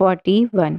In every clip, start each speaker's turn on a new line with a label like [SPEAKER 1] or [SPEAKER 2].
[SPEAKER 1] 41।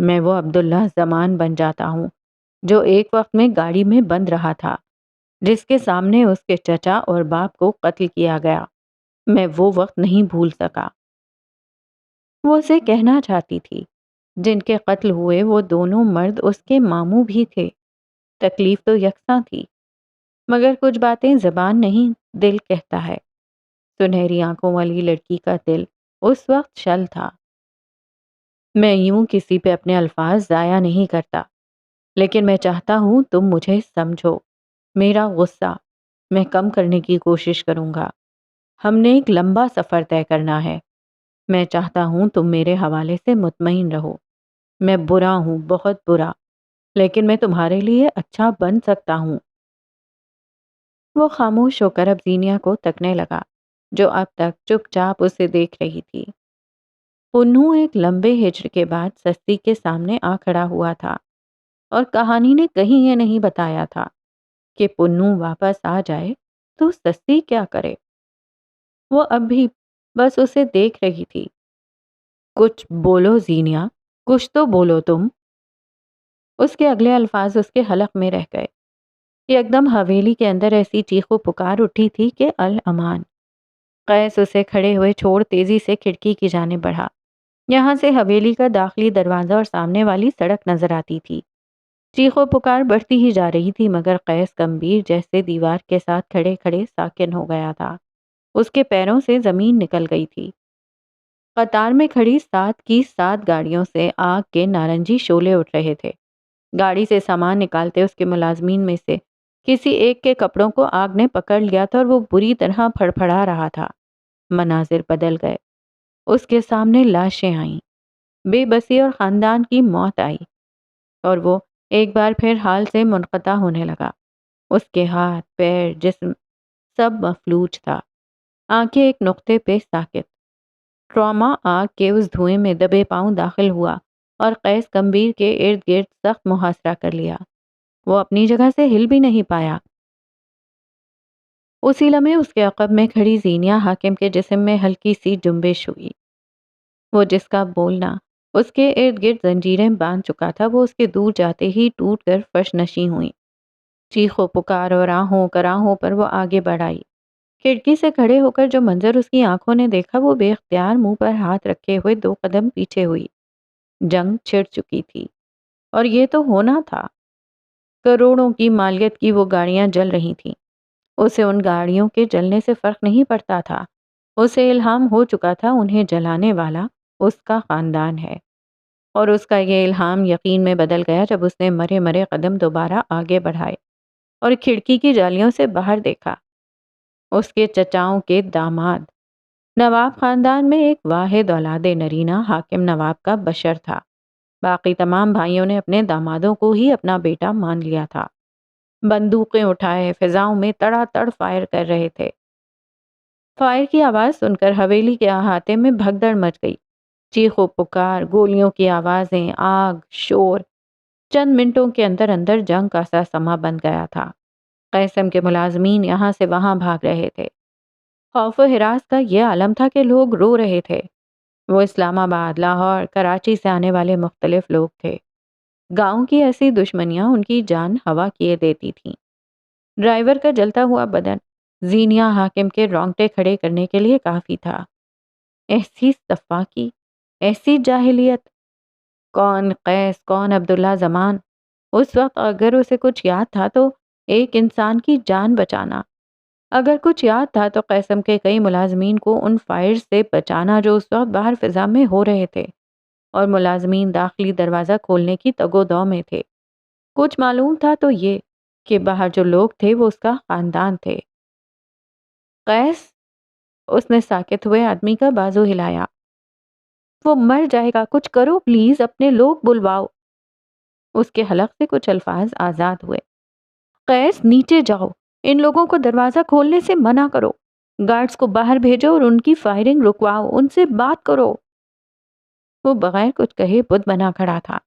[SPEAKER 1] میں وہ عبداللہ زمان بن جاتا ہوں جو ایک وقت میں گاڑی میں بند رہا تھا، جس کے سامنے اس کے چچا اور باپ کو قتل کیا گیا۔ میں وہ وقت نہیں بھول سکا۔ وہ اسے کہنا چاہتی تھی، جن کے قتل ہوئے وہ دونوں مرد اس کے ماموں بھی تھے۔ تکلیف تو یکساں تھی، مگر کچھ باتیں زبان نہیں دل کہتا ہے۔ سنہری آنکھوں والی لڑکی کا دل اس وقت شل تھا۔ میں یوں کسی پہ اپنے الفاظ ضائع نہیں کرتا، لیکن میں چاہتا ہوں تم مجھے سمجھو۔ میرا غصہ میں کم کرنے کی کوشش کروں گا۔ ہم نے ایک لمبا سفر طے کرنا ہے۔ میں چاہتا ہوں تم میرے حوالے سے مطمئن رہو۔ میں برا ہوں، بہت برا، لیکن میں تمہارے لیے اچھا بن سکتا ہوں۔ وہ خاموش ہو کر اب زینیا کو تکنے لگا، جو اب تک چپ چاپ اسے دیکھ رہی تھی۔ پنو ایک لمبے ہجر کے بعد سستی کے سامنے آ کھڑا ہوا تھا، اور کہانی نے کہیں یہ نہیں بتایا تھا کہ پنو واپس آ جائے تو سستی کیا کرے۔ وہ اب بھی بس اسے دیکھ رہی تھی۔ کچھ بولو زینیا، کچھ تو بولو تم۔ اس کے اگلے الفاظ اس کے حلق میں رہ گئے۔ یکدم حویلی کے اندر ایسی چیخ و پکار اٹھی تھی کہ الامان۔ قیس اسے کھڑے ہوئے چھوڑ تیزی سے کھڑکی کی جانب بڑھا۔ یہاں سے حویلی کا داخلی دروازہ اور سامنے والی سڑک نظر آتی تھی۔ چیخ و پکار بڑھتی ہی جا رہی تھی، مگر قیس گمبھیر جیسے دیوار کے ساتھ کھڑے کھڑے ساکن ہو گیا تھا۔ اس کے پیروں سے زمین نکل گئی تھی۔ قطار میں کھڑی 7 کی 7 گاڑیوں سے آگ کے نارنجی شعلے اٹھ رہے تھے۔ گاڑی سے سامان نکالتے اس کے ملازمین میں سے کسی ایک کے کپڑوں کو آگ نے پکڑ لیا تھا اور وہ بری طرح پھڑپھڑا رہا تھا۔ مناظر بدل گئے۔ اس کے سامنے لاشیں آئیں، بے بسی اور خاندان کی موت آئی، اور وہ ایک بار پھر حال سے منقطع ہونے لگا۔ اس کے ہاتھ، پیر، جسم سب مفلوج تھا۔ آنکھیں ایک نقطے پہ ساکت۔ ٹراما آگ کے اس دھوئیں میں دبے پاؤں داخل ہوا اور قیس گمبھیر کے ارد گرد سخت محاصرہ کر لیا۔ وہ اپنی جگہ سے ہل بھی نہیں پایا۔ اسی لمحے اس کے عقب میں کھڑی زینیا حاکم کے جسم میں ہلکی سی جنبش ہوئی۔ وہ جس کا بولنا اس کے ارد گرد زنجیریں باندھ چکا تھا، وہ اس کے دور جاتے ہی ٹوٹ کر فرش نشیں ہوئی۔ چیخ و پکار اور آہوں کراہوں پر وہ آگے بڑھ آئی۔ کھڑکی سے کھڑے ہو کر جو منظر اس کی آنکھوں نے دیکھا، وہ بے اختیار منہ پر ہاتھ رکھے ہوئے 2 قدم پیچھے ہوئی۔ جنگ چھڑ چکی تھی، اور یہ تو ہونا تھا۔ کروڑوں کی مالیت کی وہ گاڑیاں جل رہی تھیں۔ اسے ان گاڑیوں کے جلنے سے فرق نہیں پڑتا تھا۔ اسے الہام ہو چکا تھا انہیں جلانے والا اس کا خاندان ہے، اور اس کا یہ الہام یقین میں بدل گیا جب اس نے مرے مرے قدم دوبارہ آگے بڑھائے اور کھڑکی کی جالیوں سے باہر دیکھا۔ اس کے چچاؤں کے داماد نواب خاندان میں ایک واحد اولاد نرینہ حاکم نواب کا بشر تھا۔ باقی تمام بھائیوں نے اپنے دامادوں کو ہی اپنا بیٹا مان لیا تھا۔ بندوقیں اٹھائے فضاؤں میں تڑا تڑ فائر کر رہے تھے۔ فائر کی آواز سن کر حویلی کے احاطے میں بھگدڑ مچ گئی۔ چیخ و پکار، گولیوں کی آوازیں، آگ، شور۔ چند منٹوں کے اندر اندر جنگ کا سا سما بن گیا تھا۔ قیسم کے ملازمین یہاں سے وہاں بھاگ رہے تھے۔ خوف و ہراس کا یہ عالم تھا کہ لوگ رو رہے تھے۔ وہ اسلام آباد، لاہور، کراچی سے آنے والے مختلف لوگ تھے۔ گاؤں کی ایسی دشمنیاں ان کی جان ہوا کیے دیتی تھیں۔ ڈرائیور کا جلتا ہوا بدن زینیا حاکم کے رونگٹے کھڑے کرنے کے لیے کافی تھا۔ ایسی صفاکی، ایسی جاہلیت! کون قیس، کون عبداللہ زمان؟ اس وقت اگر اسے کچھ یاد تھا تو ایک انسان کی جان بچانا۔ اگر کچھ یاد تھا تو قیسم کے کئی ملازمین کو ان فائر سے بچانا جو اس وقت باہر فضا میں ہو رہے تھے، اور ملازمین داخلی دروازہ کھولنے کی تگ و دو میں تھے۔ کچھ معلوم تھا تو یہ کہ باہر جو لوگ تھے وہ اس کا خاندان تھے۔ قیس، اس نے ساکت ہوئے آدمی کا بازو ہلایا۔ وہ مر جائے گا، کچھ کرو پلیز، اپنے لوگ بلواؤ۔ اس کے حلق سے کچھ الفاظ آزاد ہوئے۔ قیس، نیچے جاؤ، ان لوگوں کو دروازہ کھولنے سے منع کرو، گارڈز کو باہر بھیجو اور ان کی فائرنگ رکواؤ، ان سے بات کرو۔ وہ بغیر کچھ کہے بت بنا کھڑا تھا۔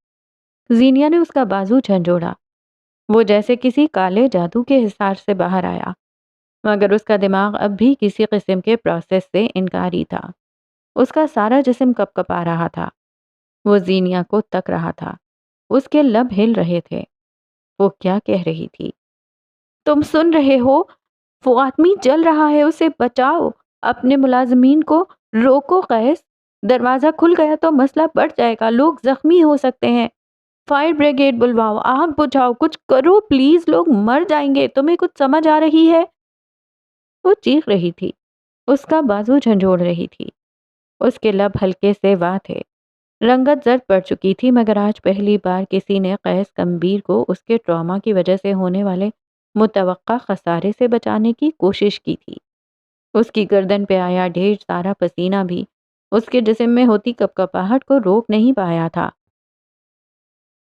[SPEAKER 1] زینیا نے اس کا بازو جھنجھوڑا۔ وہ جیسے کسی کالے جادو کے حصار سے باہر آیا، مگر اس کا دماغ اب بھی کسی قسم کے پروسیس سے انکاری تھا۔ اس کا سارا جسم کپ کپا رہا تھا۔ وہ زینیا کو تک رہا تھا، اس کے لب ہل رہے تھے۔ وہ کیا کہہ رہی تھی؟ تم سن رہے ہو؟ وہ آدمی جل رہا ہے، اسے بچاؤ، اپنے ملازمین کو روکو قیس، دروازہ کھل گیا تو مسئلہ بڑھ جائے گا، لوگ زخمی ہو سکتے ہیں، فائر بریگیڈ بلواؤ، آگ بجھاؤ، کچھ کرو پلیز، لوگ مر جائیں گے، تمہیں کچھ سمجھ آ رہی ہے؟ وہ چیخ رہی تھی، اس کا بازو جھنجھوڑ رہی تھی، اس کے لب ہلکے سے وا تھے، رنگت زرد پڑ چکی تھی، مگر آج پہلی بار کسی نے قیس کمبیر کو اس کے ٹراما کی وجہ سے ہونے والے متوقع خسارے سے بچانے کی کوشش کی تھی۔ اس کی گردن پہ آیا ڈھیر سارا پسینہ بھی اس کے جسم میں ہوتی کپکپاہٹ کو روک نہیں پایا تھا۔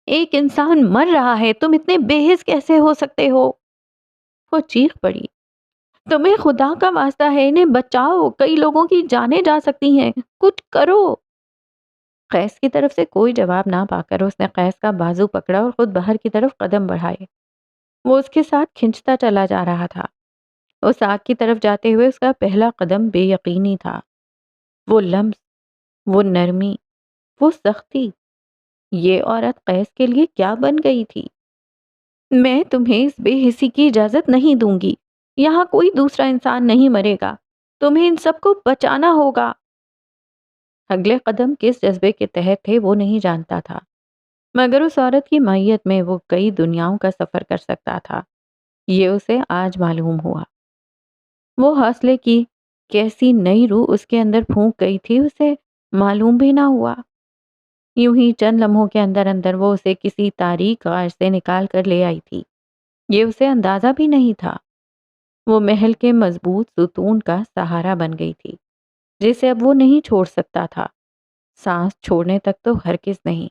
[SPEAKER 1] ایک انسان مر رہا ہے، تم اتنے بے حس کیسے ہو سکتے ہو؟ وہ چیخ پڑی، تمہیں خدا کا واسطہ ہے، انہیں بچاؤ، کئی لوگوں کی جانیں جا سکتی ہیں، کچھ کرو۔ قیس کی طرف سے کوئی جواب نہ پا کر اس نے قیس کا بازو پکڑا اور خود باہر کی طرف قدم بڑھائے۔ وہ اس کے ساتھ کھنچتا چلا جا رہا تھا، اس آگ کی طرف جاتے ہوئے اس کا پہلا قدم بے یقینی تھا۔ وہ لمس، وہ نرمی، وہ سختی، یہ عورت قیس کے لیے کیا بن گئی تھی؟ میں تمہیں اس بے حسی کی اجازت نہیں دوں گی، یہاں کوئی دوسرا انسان نہیں مرے گا، تمہیں ان سب کو بچانا ہوگا۔ اگلے قدم کس جذبے کے تحت تھے وہ نہیں جانتا تھا، مگر اس عورت کی مائیت میں وہ کئی دنیاؤں کا سفر کر سکتا تھا، یہ اسے آج معلوم ہوا۔ وہ حوصلے کی کیسی نئی روح اس کے اندر پھونک گئی تھی، اسے معلوم بھی نہ ہوا۔ یوں ہی چند لمحوں کے اندر اندر وہ اسے کسی تاریک غار سے نکال کر لے آئی تھی، یہ اسے اندازہ بھی نہیں تھا۔ وہ محل کے مضبوط ستون کا سہارا بن گئی تھی، جسے اب وہ نہیں چھوڑ سکتا تھا، سانس چھوڑنے تک تو ہرگز نہیں۔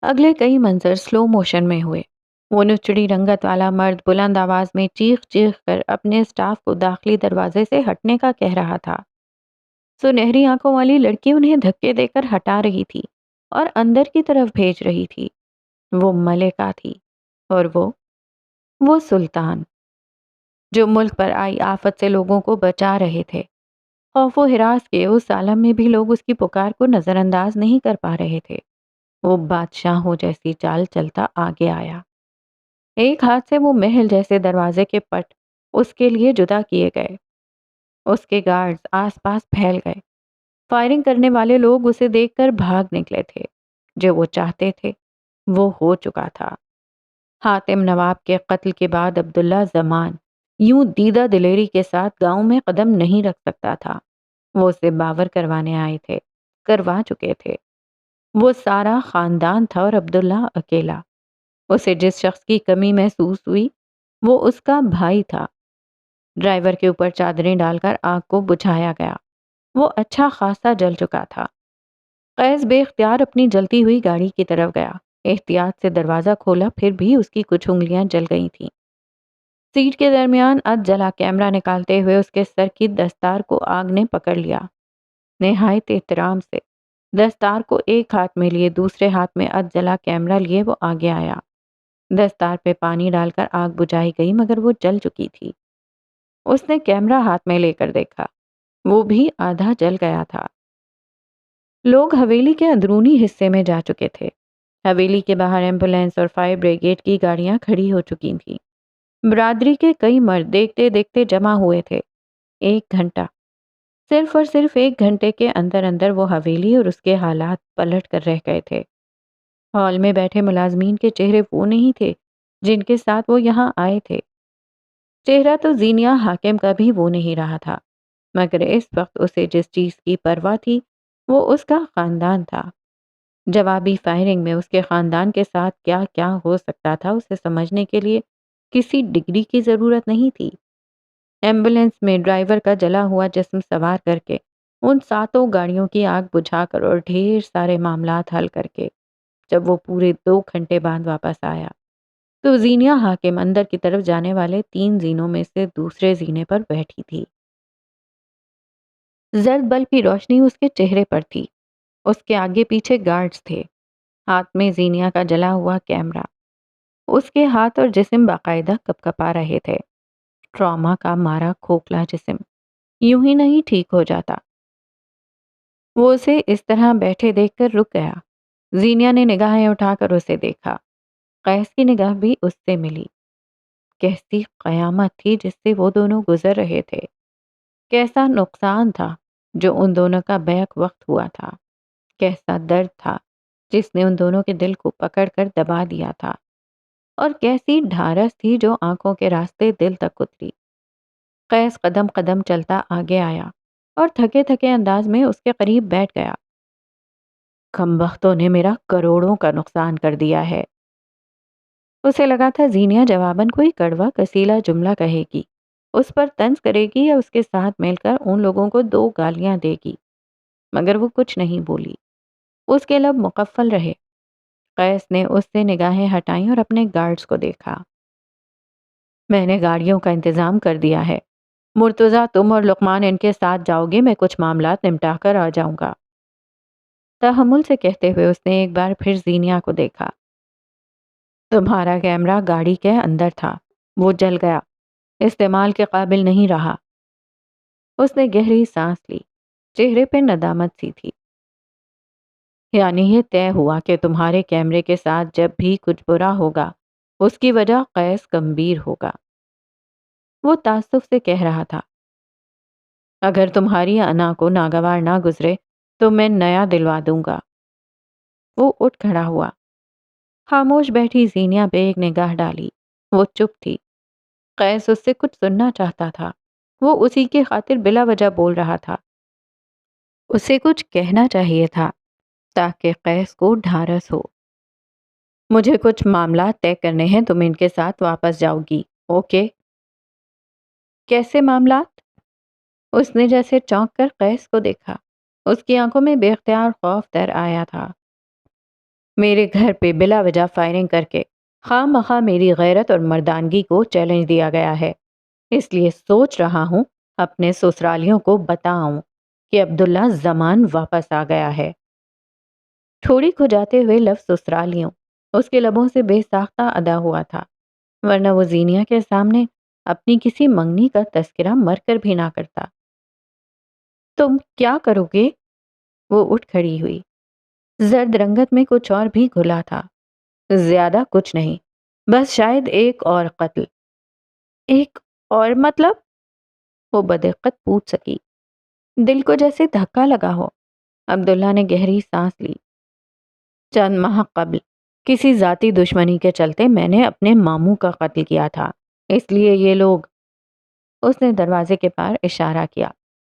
[SPEAKER 1] اگلے کئی منظر سلو موشن میں ہوئے۔ وہ نچڑی رنگت والا مرد بلند آواز میں چیخ چیخ کر اپنے اسٹاف کو داخلی دروازے سے ہٹنے کا کہہ رہا تھا۔ سنہری آنکھوں والی لڑکی انہیں دھکے دے کر ہٹا رہی تھی اور اندر کی طرف بھیج رہی تھی۔ وہ ملکہ تھی، اور وہ سلطان، جو ملک پر آئی آفت سے لوگوں کو بچا رہے تھے۔ خوف و ہراس کے اس عالم میں بھی لوگ اس کی پکار کو نظر انداز نہیں کر پا رہے تھے۔ وہ بادشاہوں جیسی چال چلتا آگے آیا۔ ایک ہاتھ سے وہ محل جیسے دروازے کے پٹ اس کے لیے جدا کیے گئے۔ اس کے گارڈز آس پاس پھیل گئے۔ فائرنگ کرنے والے لوگ اسے دیکھ کر بھاگ نکلے تھے۔ جو وہ چاہتے تھے وہ ہو چکا تھا۔ حاتم نواب کے قتل کے بعد عبداللہ زمان یوں دیدہ دلیری کے ساتھ گاؤں میں قدم نہیں رکھ سکتا تھا۔ وہ اسے باور کروانے آئے تھے، کروا چکے تھے۔ وہ سارا خاندان تھا اور عبداللہ اکیلا۔ اسے جس شخص کی کمی محسوس ہوئی وہ اس کا بھائی تھا۔ ڈرائیور کے اوپر چادریں ڈال کر آگ کو بجھایا گیا۔ وہ اچھا خاصا جل چکا تھا۔ قیس بے اختیار اپنی جلتی ہوئی گاڑی کی طرف گیا۔ احتیاط سے دروازہ کھولا، پھر بھی اس کی کچھ انگلیاں جل گئی تھیں۔ سیٹ کے درمیان اد جلا کیمرہ نکالتے ہوئے اس کے سر کی دستار کو آگ نے پکڑ لیا۔ نہایت احترام سے دستار کو ایک ہاتھ میں لیے دوسرے ہاتھ میں اد جلا کیمرہ لیے وہ آگے آیا۔ دستار پہ پانی ڈال کر آگ بجھائی گئی، مگر وہ جل چکی تھی۔ اس نے کیمرہ ہاتھ میں لے کر دیکھا، وہ بھی آدھا جل گیا تھا۔ لوگ حویلی کے اندرونی حصے میں جا چکے تھے۔ حویلی کے باہر ایمبولینس اور فائر بریگیڈ کی گاڑیاں کھڑی ہو چکی تھیں۔ برادری کے کئی مرد دیکھتے دیکھتے جمع ہوئے تھے۔ ایک گھنٹہ، صرف اور صرف ایک گھنٹے کے اندر اندر وہ حویلی اور اس کے حالات پلٹ کر رہ گئے تھے۔ ہال میں بیٹھے ملازمین کے چہرے وہ نہیں تھے جن کے ساتھ وہ یہاں آئے تھے۔ چہرہ تو زینیا حاکم کا بھی وہ نہیں رہا تھا، مگر اس وقت اسے جس چیز کی پرواہ تھی وہ اس کا خاندان تھا۔ جوابی فائرنگ میں اس کے خاندان کے ساتھ کیا کیا ہو سکتا تھا اسے سمجھنے کے لیے کسی ڈگری کی ضرورت نہیں تھی۔ ایمبولینس میں ڈرائیور کا جلا ہوا جسم سوار کر کے، ان ساتوں گاڑیوں کی آگ بجھا کر اور ڈھیر سارے معاملات حل کر کے جب وہ پورے 2 گھنٹے بعد واپس آیا تو زینیا حاکم اندر کی طرف جانے والے 3 زینوں میں سے دوسرے زینے پر بیٹھی تھی۔ زرد بلب کی روشنی اس کے چہرے پر تھی۔ اس کے آگے پیچھے گارڈز تھے، ہاتھ میں زینیا کا جلا ہوا کیمرہ۔ اس کے ہاتھ اور جسم باقاعدہ کپکپا رہے تھے۔ ٹراما کا مارا کھوکھلا جسم یوں ہی نہیں ٹھیک ہو جاتا۔ وہ اسے اس طرح بیٹھے دیکھ کر رک گیا۔ زینیا نے نگاہیں اٹھا کر اسے دیکھا۔ قیس کی نگاہ بھی اس سے ملی۔ کیسی قیامت تھی جس سے وہ دونوں گزر رہے تھے، کیسا نقصان تھا جو ان دونوں کا بیک وقت ہوا تھا، کیسا درد تھا جس نے ان دونوں کے دل کو پکڑ کر دبا دیا تھا، اور کیسی ڈھارس تھی جو آنکھوں کے راستے دل تک اتری۔ قیس قدم قدم چلتا آگے آیا اور تھکے تھکے انداز میں اس کے قریب بیٹھ گیا۔ کم بختوں نے میرا کروڑوں کا نقصان کر دیا ہے۔ اسے لگا تھا زینیا جواباً کوئی کڑوا کسیلا جملہ کہے گی، اس پر طنز کرے گی یا اس کے ساتھ مل کر ان لوگوں کو دو گالیاں دے گی، مگر وہ کچھ نہیں بولی۔ اس کے لب مقفل رہے۔ قیس نے اس سے نگاہیں ہٹائیں اور اپنے گارڈز کو دیکھا۔ میں نے گاڑیوں کا انتظام کر دیا ہے، مرتضیٰ تم اور لقمان ان کے ساتھ جاؤ گے، میں کچھ معاملات نمٹا کر آ جاؤں گا۔ تحمل سے کہتے ہوئے اس نے ایک بار پھر زینیا کو دیکھا۔ تمہارا کیمرہ گاڑی کے اندر تھا، وہ جل گیا، استعمال کے قابل نہیں رہا۔ اس نے گہری سانس لی، چہرے پہ ندامت سی تھی۔ یعنی یہ طے ہوا کہ تمہارے کیمرے کے ساتھ جب بھی کچھ برا ہوگا اس کی وجہ قیس کمبیر ہوگا۔ وہ تعصب سے کہہ رہا تھا، اگر تمہاری انا کو ناگوار نہ گزرے تو میں نیا دلوا دوں گا۔ وہ اٹھ کھڑا ہوا۔ خاموش بیٹھی زینیا پہ ایک نگاہ ڈالی۔ وہ چپ تھی۔ قیس اس سے کچھ سننا چاہتا تھا۔ وہ اسی کی خاطر بلا وجہ بول رہا تھا۔ اسے کچھ کہنا چاہیے تھا تاکہ قیس کو ڈھارس ہو۔ مجھے کچھ معاملات طے کرنے ہیں، تم ان کے ساتھ واپس جاؤ گی، اوکے؟ کیسے معاملات؟ اس نے جیسے چونک کر قیس کو دیکھا۔ اس کی آنکھوں میں بے اختیار خوف تر آیا تھا۔ میرے گھر پہ بلا وجہ فائرنگ کر کے خواہ مخواہ میری غیرت اور مردانگی کو چیلنج دیا گیا ہے، اس لیے سوچ رہا ہوں اپنے سسرالیوں کو بتاؤں کہ عبداللہ زمان واپس آ گیا ہے۔ تھوڑی کھجاتے ہوئے لفظ سسرالیوں اس کے لبوں سے بے ساختہ ادا ہوا تھا، ورنہ وہ زینیا کے سامنے اپنی کسی منگنی کا تذکرہ مر کر بھی نہ کرتا۔ تم کیا کرو گے؟ وہ اٹھ کھڑی ہوئی۔ زرد رنگت میں کچھ اور بھی گھلا تھا۔ زیادہ کچھ نہیں، بس شاید ایک اور قتل۔ ایک اور مطلب؟ وہ بدقت پوچھ سکی۔ دل کو جیسے دھکا لگا ہو۔ عبداللہ نے گہری سانس لی۔ چند ماہ قبل کسی ذاتی دشمنی کے چلتے میں نے اپنے ماموں کا قتل کیا تھا، اس لیے یہ لوگ، اس نے دروازے کے پار اشارہ کیا،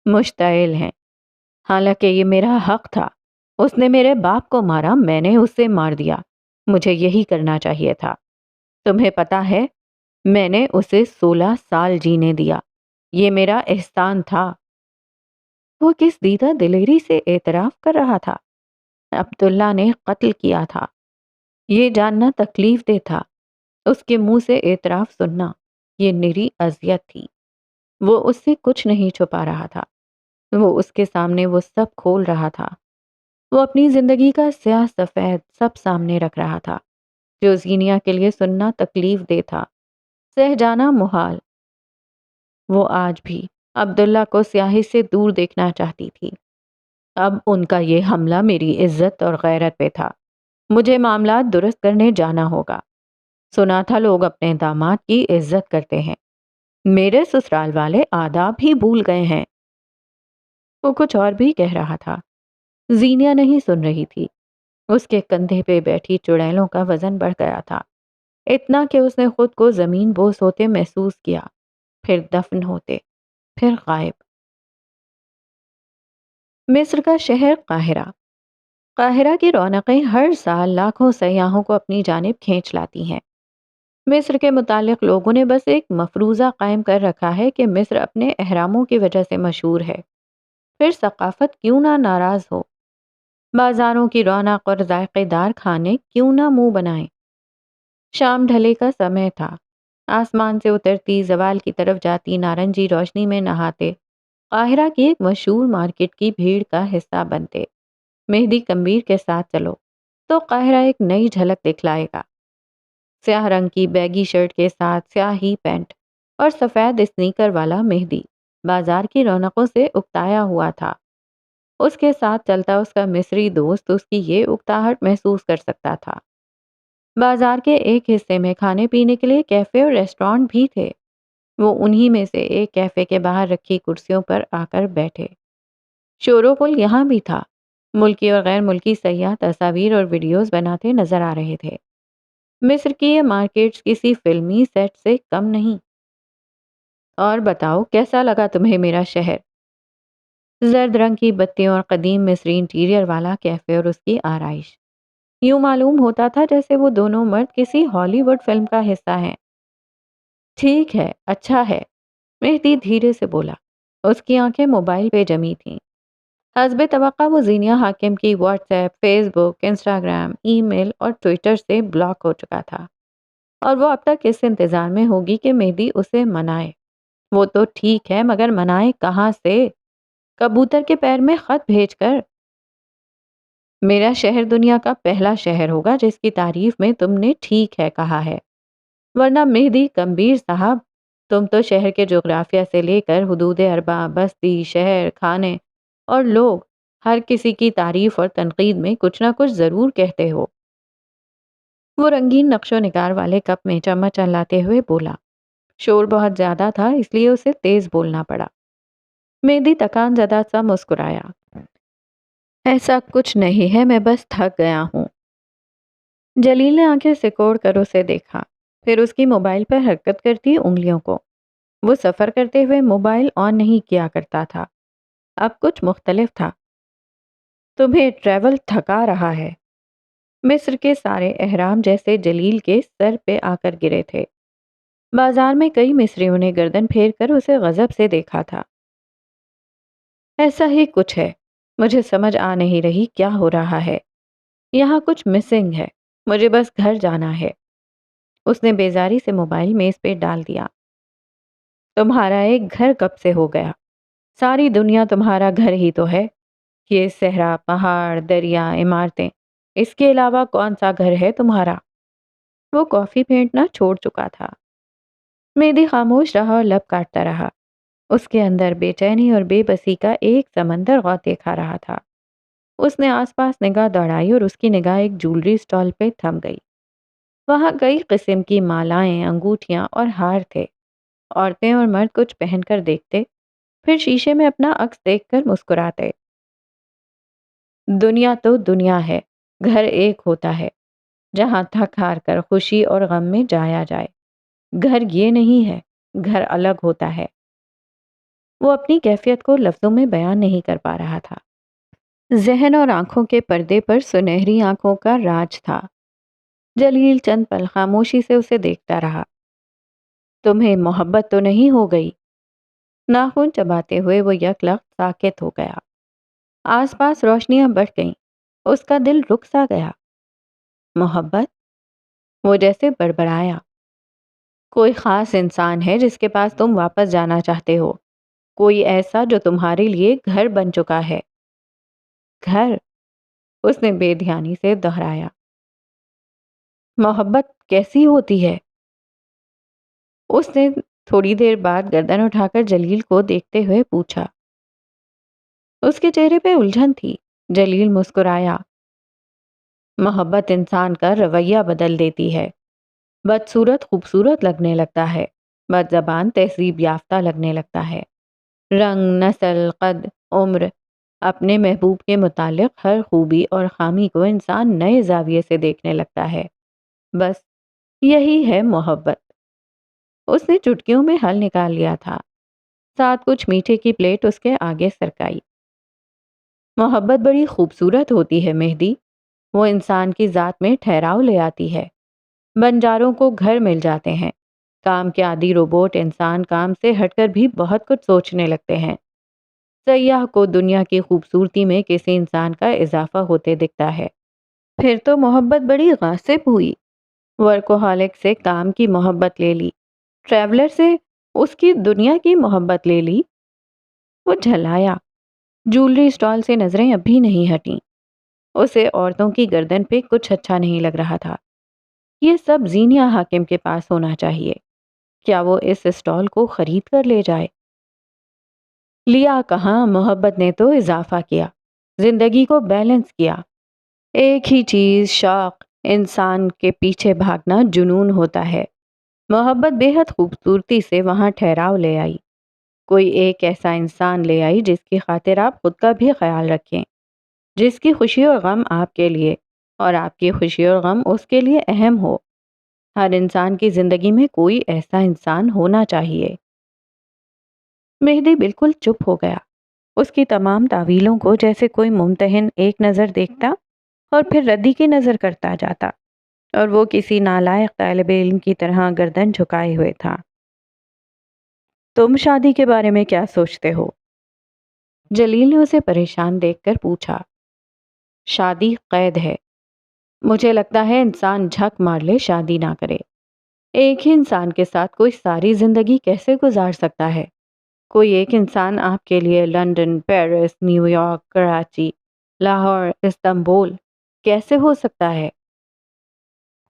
[SPEAKER 1] مشتعل ہیں۔ حالانکہ یہ میرا حق تھا۔ اس نے میرے باپ کو مارا، میں نے اسے مار دیا۔ مجھے یہی کرنا چاہیے تھا۔ تمہیں پتا ہے میں نے اسے 16 سال جینے دیا، یہ میرا احسان تھا۔ وہ کس دیدہ دلیری سے اعتراف کر رہا تھا؟ عبداللہ نے قتل کیا تھا، یہ جاننا تکلیف دہ تھا۔ اس کے منہ سے اعتراف سننا یہ نری اذیت تھی۔ وہ اس سے کچھ نہیں چھپا رہا تھا، وہ اس کے سامنے وہ سب کھول رہا تھا۔ وہ اپنی زندگی کا سیاہ سفید سب سامنے رکھ رہا تھا، جو زینیا کے لیے سننا تکلیف دہ تھا، سہ جانا محال۔ وہ آج بھی عبداللہ کو سیاہی سے دور دیکھنا چاہتی تھی۔ اب ان کا یہ حملہ میری عزت اور غیرت پہ تھا۔ مجھے معاملات درست کرنے جانا ہوگا۔ سنا تھا لوگ اپنے داماد کی عزت کرتے ہیں، میرے سسرال والے آداب ہی بھول گئے ہیں۔ وہ کچھ اور بھی کہہ رہا تھا۔ زینیا نہیں سن رہی تھی۔ اس کے کندھے پہ بیٹھی چڑیلوں کا وزن بڑھ گیا تھا، اتنا کہ اس نے خود کو زمین بوس ہوتے محسوس کیا، پھر دفن ہوتے، پھر غائب۔ مصر کا شہر قاہرہ۔ قاہرہ کی رونقیں ہر سال لاکھوں سیاحوں کو اپنی جانب کھینچ لاتی ہیں۔ مصر کے متعلق لوگوں نے بس ایک مفروضہ قائم کر رکھا ہے کہ مصر اپنے اہراموں کی وجہ سے مشہور ہے، پھر ثقافت کیوں نہ ناراض ہو، بازاروں کی رونق اور ذائقے دار کھانے کیوں نہ منہ بنائیں۔ شام ڈھلے کا سمے تھا۔ آسمان سے اترتی زوال کی طرف جاتی نارنجی روشنی میں نہاتے، قاہرہ کی ایک مشہور مارکیٹ کی بھیڑ کا حصہ بنتے۔ مہدی کمبیر کے ساتھ چلو تو قاہرہ ایک نئی جھلک دکھلائے گا۔ سیاہ رنگ کی بیگی شرٹ کے ساتھ سیاہ ہی پینٹ اور سفید اسنیکر والا مہدی بازار کی رونقوں سے اکتایا ہوا تھا۔ اس کے ساتھ چلتا اس کا مصری دوست اس کی یہ اکتاہٹ محسوس کر سکتا تھا۔ بازار کے ایک حصے میں کھانے پینے کے لیے کیفے اور ریسٹورانٹ بھی تھے۔ وہ انہی میں سے ایک کیفے کے باہر رکھی کرسیوں پر آ کر بیٹھے۔ شور و غل یہاں بھی تھا۔ ملکی اور غیر ملکی سیاح تصاویر اور ویڈیوز بناتے نظر آ رہے تھے۔ مصر کی یہ مارکیٹس کسی فلمی سیٹ سے کم نہیں۔ اور بتاؤ کیسا لگا تمہیں میرا شہر؟ زرد رنگ کی بتیوں اور قدیم مصری انٹیریئر والا کیفے اور اس کی آرائش، یوں معلوم ہوتا تھا جیسے وہ دونوں مرد کسی ہالی ووڈ فلم کا حصہ ہیں۔ ٹھیک ہے، اچھا ہے، مہدی دھیرے سے بولا۔ اس کی آنکھیں موبائل پہ جمی تھیں۔ حسب توقع وہ زینیہ حاکم کی واٹس ایپ، فیس بک، انسٹاگرام، ای میل اور ٹویٹر سے بلاک ہو چکا تھا، اور وہ اب تک اس انتظار میں ہوگی کہ مہدی اسے منائے۔ وہ تو ٹھیک ہے، مگر منائے کہاں سے؟ کبوتر کے پیر میں خط بھیج کر؟ میرا شہر دنیا کا پہلا شہر ہوگا جس کی تعریف میں تم نے ٹھیک ہے کہا ہے، ورنہ مہدی کمبیر صاحب، تم تو شہر کے جغرافیہ سے لے کر حدود اربع، بستی، شہر، کھانے اور لوگ، ہر کسی کی تعریف اور تنقید میں کچھ نہ کچھ ضرور کہتے ہو۔ وہ رنگین نقش و نگار والے کپ میں چمچ لاتے ہوئے بولا۔ شور بہت زیادہ تھا اس لیے اسے تیز بولنا پڑا۔ مہدی تکان زدہ سا مسکرایا۔ ایسا کچھ نہیں ہے، میں بس تھک گیا ہوں۔ جلیل نے آنکھیں سکوڑ کر اسے دیکھا، پھر اس کی موبائل پر حرکت کرتی انگلیوں کو۔ وہ سفر کرتے ہوئے موبائل آن نہیں کیا کرتا تھا، اب کچھ مختلف تھا۔ تمہیں ٹریول تھکا رہا ہے؟ مصر کے سارے احرام جیسے جلیل کے سر پہ آ کر گرے تھے۔ بازار میں کئی مصریوں نے گردن پھیر کر اسے غضب سے دیکھا تھا۔ ایسا ہی کچھ ہے، مجھے سمجھ آ نہیں رہی کیا ہو رہا ہے۔ یہاں کچھ مسنگ ہے، مجھے بس گھر جانا ہے۔ اس نے بیزاری سے موبائل میز پہ ڈال دیا۔ تمہارا ایک گھر کب سے ہو گیا؟ ساری دنیا تمہارا گھر ہی تو ہے۔ یہ صحرا، پہاڑ، دریا، عمارتیں، اس کے علاوہ کون سا گھر ہے تمہارا؟ وہ کافی پھینٹنا چھوڑ چکا تھا۔ مہدی خاموش رہا اور لب کاٹتا رہا۔ اس کے اندر بے چینی اور بے بسی کا ایک سمندر غوطے کھا رہا تھا۔ اس نے آس پاس نگاہ دوڑائی اور اس کی نگاہ ایک جولری سٹال پہ تھم گئی۔ وہاں کئی قسم کی مالائیں، انگوٹھیاں اور ہار تھے۔ عورتیں اور مرد کچھ پہن کر دیکھتے، پھر شیشے میں اپنا عکس دیکھ کر مسکراتے۔ دنیا تو دنیا ہے، گھر ایک ہوتا ہے جہاں تھک ہار کر خوشی اور غم میں جایا جائے۔ گھر یہ نہیں ہے، گھر الگ ہوتا ہے۔ وہ اپنی کیفیت کو لفظوں میں بیان نہیں کر پا رہا تھا۔ ذہن اور آنکھوں کے پردے پر سنہری آنکھوں کا راج تھا۔ جلیل چند پل خاموشی سے اسے دیکھتا رہا۔ تمہیں محبت تو نہیں ہو گئی؟ ناخن چباتے ہوئے وہ یک لخت ساکت ہو گیا۔ آس پاس روشنیاں بڑھ گئیں، اس کا دل رک سا گیا۔ محبت؟ وہ جیسے بڑبڑایا۔ کوئی خاص انسان ہے جس کے پاس تم واپس جانا چاہتے ہو؟ کوئی ایسا جو تمہارے لیے گھر بن چکا ہے؟ گھر؟ اس نے بے دھیانی سے دہرایا۔ محبت کیسی ہوتی ہے؟ اس نے تھوڑی دیر بعد گردن اٹھا کر جلیل کو دیکھتے ہوئے پوچھا۔ اس کے چہرے پہ الجھن تھی۔ جلیل مسکرایا۔ محبت انسان کا رویہ بدل دیتی ہے۔ بدصورت خوبصورت لگنے لگتا ہے، بد زبان تہذیب یافتہ لگنے لگتا ہے۔ رنگ، نسل، قد، عمر، اپنے محبوب کے متعلق ہر خوبی اور خامی کو انسان نئے زاویے سے دیکھنے لگتا ہے۔ بس یہی ہے محبت۔ اس نے چٹکیوں میں حل نکال لیا تھا، ساتھ کچھ میٹھے کی پلیٹ اس کے آگے سرکائی۔ محبت بڑی خوبصورت ہوتی ہے مہدی، وہ انسان کی ذات میں ٹھہراؤ لے آتی ہے۔ بنجاروں کو گھر مل جاتے ہیں، کام کے عادی روبوٹ انسان کام سے ہٹ کر بھی بہت کچھ سوچنے لگتے ہیں۔ سیاح کو دنیا کی خوبصورتی میں کسی انسان کا اضافہ ہوتے دکھتا ہے۔ پھر تو محبت بڑی غاصب ہوئی۔ ورکوہالک سے کام کی محبت لے لی، ٹریولر سے اس کی دنیا کی محبت لے لی۔ وہ جھلایا۔ جولری سٹال سے نظریں اب بھی نہیں ہٹیں۔ اسے عورتوں کی گردن پہ کچھ اچھا نہیں لگ رہا تھا۔ یہ سب زینیہ حاکم کے پاس ہونا چاہیے۔ کیا وہ اس سٹال کو خرید کر لے جائے؟ لیا کہاں، محبت نے تو اضافہ کیا۔ زندگی کو بیلنس کیا۔ ایک ہی چیز، شوق، انسان کے پیچھے بھاگنا جنون ہوتا ہے۔ محبت بے حد خوبصورتی سے وہاں ٹھہراؤ لے آئی۔ کوئی ایک ایسا انسان لے آئی جس کی خاطر آپ خود کا بھی خیال رکھیں، جس کی خوشی اور غم آپ کے لیے اور آپ کی خوشی اور غم اس کے لیے اہم ہو۔ ہر انسان کی زندگی میں کوئی ایسا انسان ہونا چاہیے۔ مہدی بالکل چپ ہو گیا۔ اس کی تمام تعویلوں کو جیسے کوئی ممتحن ایک نظر دیکھتا اور پھر ردی کی نظر کرتا جاتا، اور وہ کسی نالائق طالب علم کی طرح گردن جھکائے ہوئے تھا۔ تم شادی کے بارے میں کیا سوچتے ہو؟ جلیل نے اسے پریشان دیکھ کر پوچھا۔ شادی قید ہے۔ مجھے لگتا ہے انسان جھک مار لے شادی نہ کرے۔ ایک ہی انسان کے ساتھ کوئی ساری زندگی کیسے گزار سکتا ہے؟ کوئی ایک انسان آپ کے لیے London, Paris, new York, Karachi, Lahore, Istanbul کیسے ہو سکتا ہے؟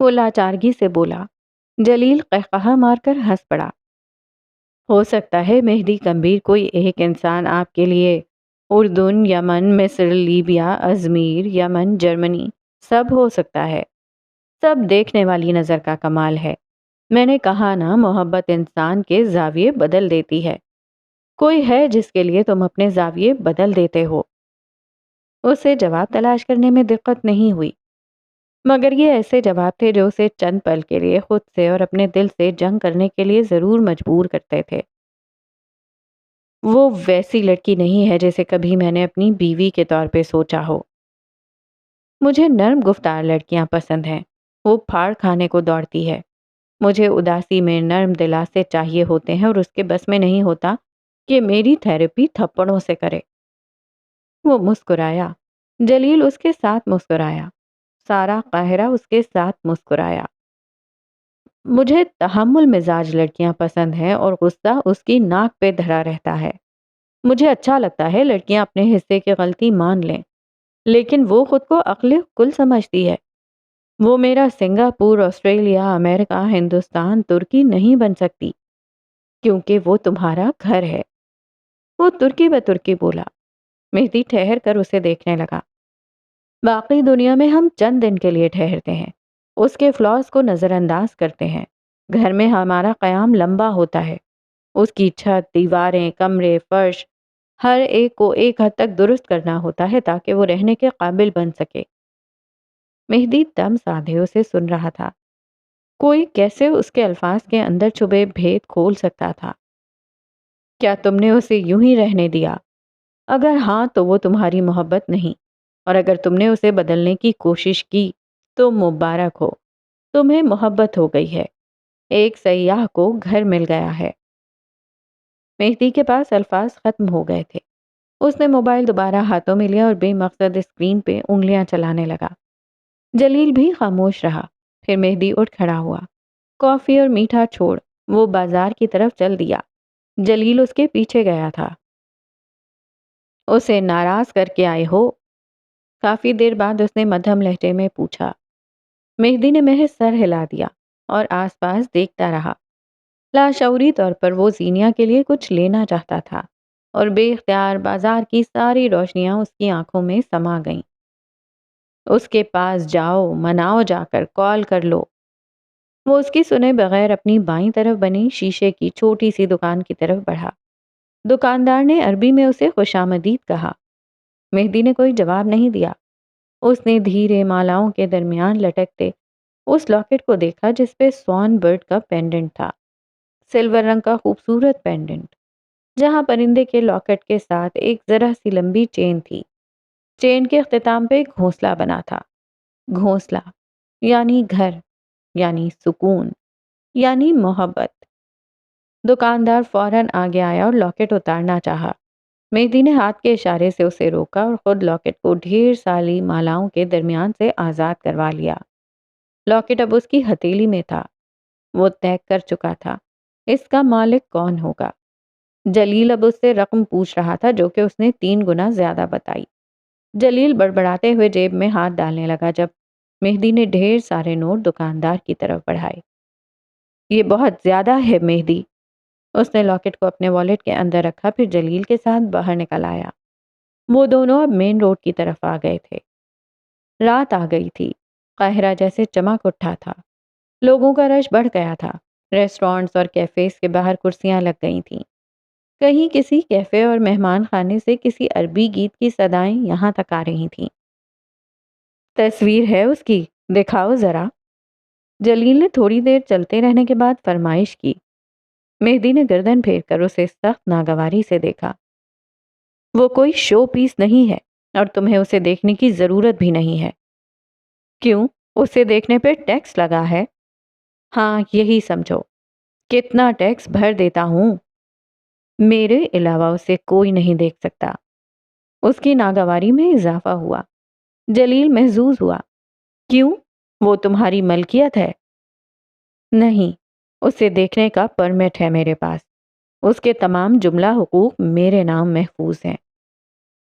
[SPEAKER 1] وہ لاچارگی سے بولا۔ جلیل قہقہا مار کر ہنس پڑا۔ ہو سکتا ہے مہدی کمبیر، کوئی ایک انسان آپ کے لیے اردن، یمن، مصر، لیبیا، ازمیر، یمن، جرمنی سب ہو سکتا ہے۔ سب دیکھنے والی نظر کا کمال ہے۔ میں نے کہا نا، محبت انسان کے زاویے بدل دیتی ہے۔ کوئی ہے جس کے لیے تم اپنے زاویے بدل دیتے ہو؟ اسے جواب تلاش کرنے میں دقت نہیں ہوئی، مگر یہ ایسے جواب تھے جو اسے چند پل کے لیے خود سے اور اپنے دل سے جنگ کرنے کے لیے ضرور مجبور کرتے تھے۔ وہ ویسی لڑکی نہیں ہے جسے کبھی میں نے اپنی بیوی کے طور پہ سوچا ہو۔ مجھے نرم گفتار لڑکیاں پسند ہیں۔ وہ پھاڑ کھانے کو دوڑتی ہے۔ مجھے اداسی میں نرم دلاسے چاہیے ہوتے ہیں، اور اس کے بس میں نہیں ہوتا کہ میری تھراپی تھپڑوں سے کرے۔ وہ مسکرایا۔ جلیل اس کے ساتھ مسکرایا۔ سارا قاہرہ اس کے ساتھ مسکرایا۔ مجھے تحمل مزاج لڑکیاں پسند ہیں، اور غصہ اس کی ناک پہ دھرا رہتا ہے۔ مجھے اچھا لگتا ہے لڑکیاں اپنے حصے کی غلطی مان لیں، لیکن وہ خود کو عقل کل سمجھتی ہے۔ وہ میرا سنگاپور، آسٹریلیا، امریکہ، ہندوستان، ترکی نہیں بن سکتی، کیونکہ وہ تمہارا گھر ہے۔ وہ ترکی بترکی بولا۔ مہدی ٹھہر کر اسے دیکھنے لگا۔ باقی دنیا میں ہم چند دن کے لیے ٹھہرتے ہیں، اس کے فلاز کو نظر انداز کرتے ہیں۔ گھر میں ہمارا قیام لمبا ہوتا ہے۔ اس کی چھت، دیواریں، کمرے، فرش، ہر ایک کو ایک حد تک درست کرنا ہوتا ہے تاکہ وہ رہنے کے قابل بن سکے۔ مہدی دم سادھے اسے سن رہا تھا۔ کوئی کیسے اس کے الفاظ کے اندر چھپے بھید کھول سکتا تھا؟ کیا تم نے اسے یوں ہی رہنے دیا؟ اگر ہاں تو وہ تمہاری محبت نہیں، اور اگر تم نے اسے بدلنے کی کوشش کی تو مبارک ہو، تمہیں محبت ہو گئی ہے۔ ایک سیاح کو گھر مل گیا ہے۔ مہدی کے پاس الفاظ ختم ہو گئے تھے۔ اس نے موبائل دوبارہ ہاتھوں میں لیا اور بے مقصد اسکرین پہ انگلیاں چلانے لگا۔ جلیل بھی خاموش رہا۔ پھر مہدی اٹھ کھڑا ہوا۔ کافی اور میٹھا چھوڑ وہ بازار کی طرف چل دیا۔ جلیل اس کے پیچھے گیا تھا۔ اسے ناراض کر کے آئے ہو؟ کافی دیر بعد اس نے مدھم لہجے میں پوچھا۔ مہدی نے محض سر ہلا دیا اور آس پاس دیکھتا رہا۔ لاشعوری طور پر وہ زینیا کے لیے کچھ لینا چاہتا تھا، اور بے اختیار بازار کی ساری روشنیاں اس کی آنکھوں میں سما گئیں۔ اس کے پاس جاؤ، مناؤ، جا کر کال کر لو۔ وہ اس کی سنے بغیر اپنی بائیں طرف بنی شیشے کی چھوٹی سی دکان کی طرف بڑھا۔ دکاندار نے عربی میں اسے خوش آمدید کہا۔ مہدی نے کوئی جواب نہیں دیا۔ اس نے دھیرے مالاؤں کے درمیان لٹکتے اس لاکٹ کو دیکھا جس پہ سوان برڈ کا پینڈنٹ تھا، سلور رنگ کا خوبصورت پینڈنٹ، جہاں پرندے کے لاکٹ کے ساتھ ایک ذرا سی لمبی چین تھی۔ چین کے اختتام پہ ایک گھونسلہ بنا تھا۔ گھونسلہ یعنی گھر، یعنی سکون، یعنی محبت۔ دکاندار فوراً آگے آیا اور لاکٹ اتارنا چاہا۔ مہدی نے ہاتھ کے اشارے سے اسے روکا اور خود لاکٹ کو ڈھیر ساری مالاؤں کے درمیان سے آزاد کروا لیا۔ لاکٹ اب اس کی ہتھیلی میں تھا۔ وہ طے کر چکا تھا اس کا مالک کون ہوگا۔ جلیل اب اس سے رقم پوچھ رہا تھا جو کہ اس نے 3 گنا زیادہ بتائی۔ جلیل بڑبڑاتے ہوئے جیب میں ہاتھ ڈالنے لگا جب مہدی نے ڈھیر سارے نوٹ دکاندار کی طرف بڑھائے۔ یہ بہت زیادہ ہے مہدی۔ اس نے لاکٹ کو اپنے والیٹ کے اندر رکھا، پھر جلیل کے ساتھ باہر نکل آیا۔ وہ دونوں اب مین روڈ کی طرف آ گئے تھے۔ رات آ گئی تھی، قاہرہ جیسے چمک اٹھا تھا، لوگوں کا رش بڑھ گیا تھا، ریسٹورانٹس اور کیفیز کے باہر کرسیاں لگ گئی تھیں، کہیں کسی کیفے اور مہمان خانے سے کسی عربی گیت کی صدائیں یہاں تک آ رہی تھیں۔ تصویر ہے اس کی، دکھاؤ ذرا، جلیل نے تھوڑی دیر چلتے رہنے کے بعد فرمائش کی۔ مہدی نے گردن پھیر کر اسے سخت ناگواری سے دیکھا۔ وہ کوئی شو پیس نہیں ہے اور تمہیں اسے دیکھنے کی ضرورت بھی نہیں ہے۔ کیوں؟ اسے دیکھنے پہ ٹیکس لگا ہے؟ ہاں، یہی سمجھو۔ کتنا ٹیکس بھر دیتا ہوں؟ میرے علاوہ اسے کوئی نہیں دیکھ سکتا۔ اس کی ناگواری میں اضافہ ہوا۔ جلیل محظوظ ہوا۔ کیوں؟ وہ تمہاری ملکیت ہے؟ نہیں، اسے دیکھنے کا پرمٹ ہے میرے پاس۔ اس کے تمام جملہ حقوق میرے نام محفوظ ہیں۔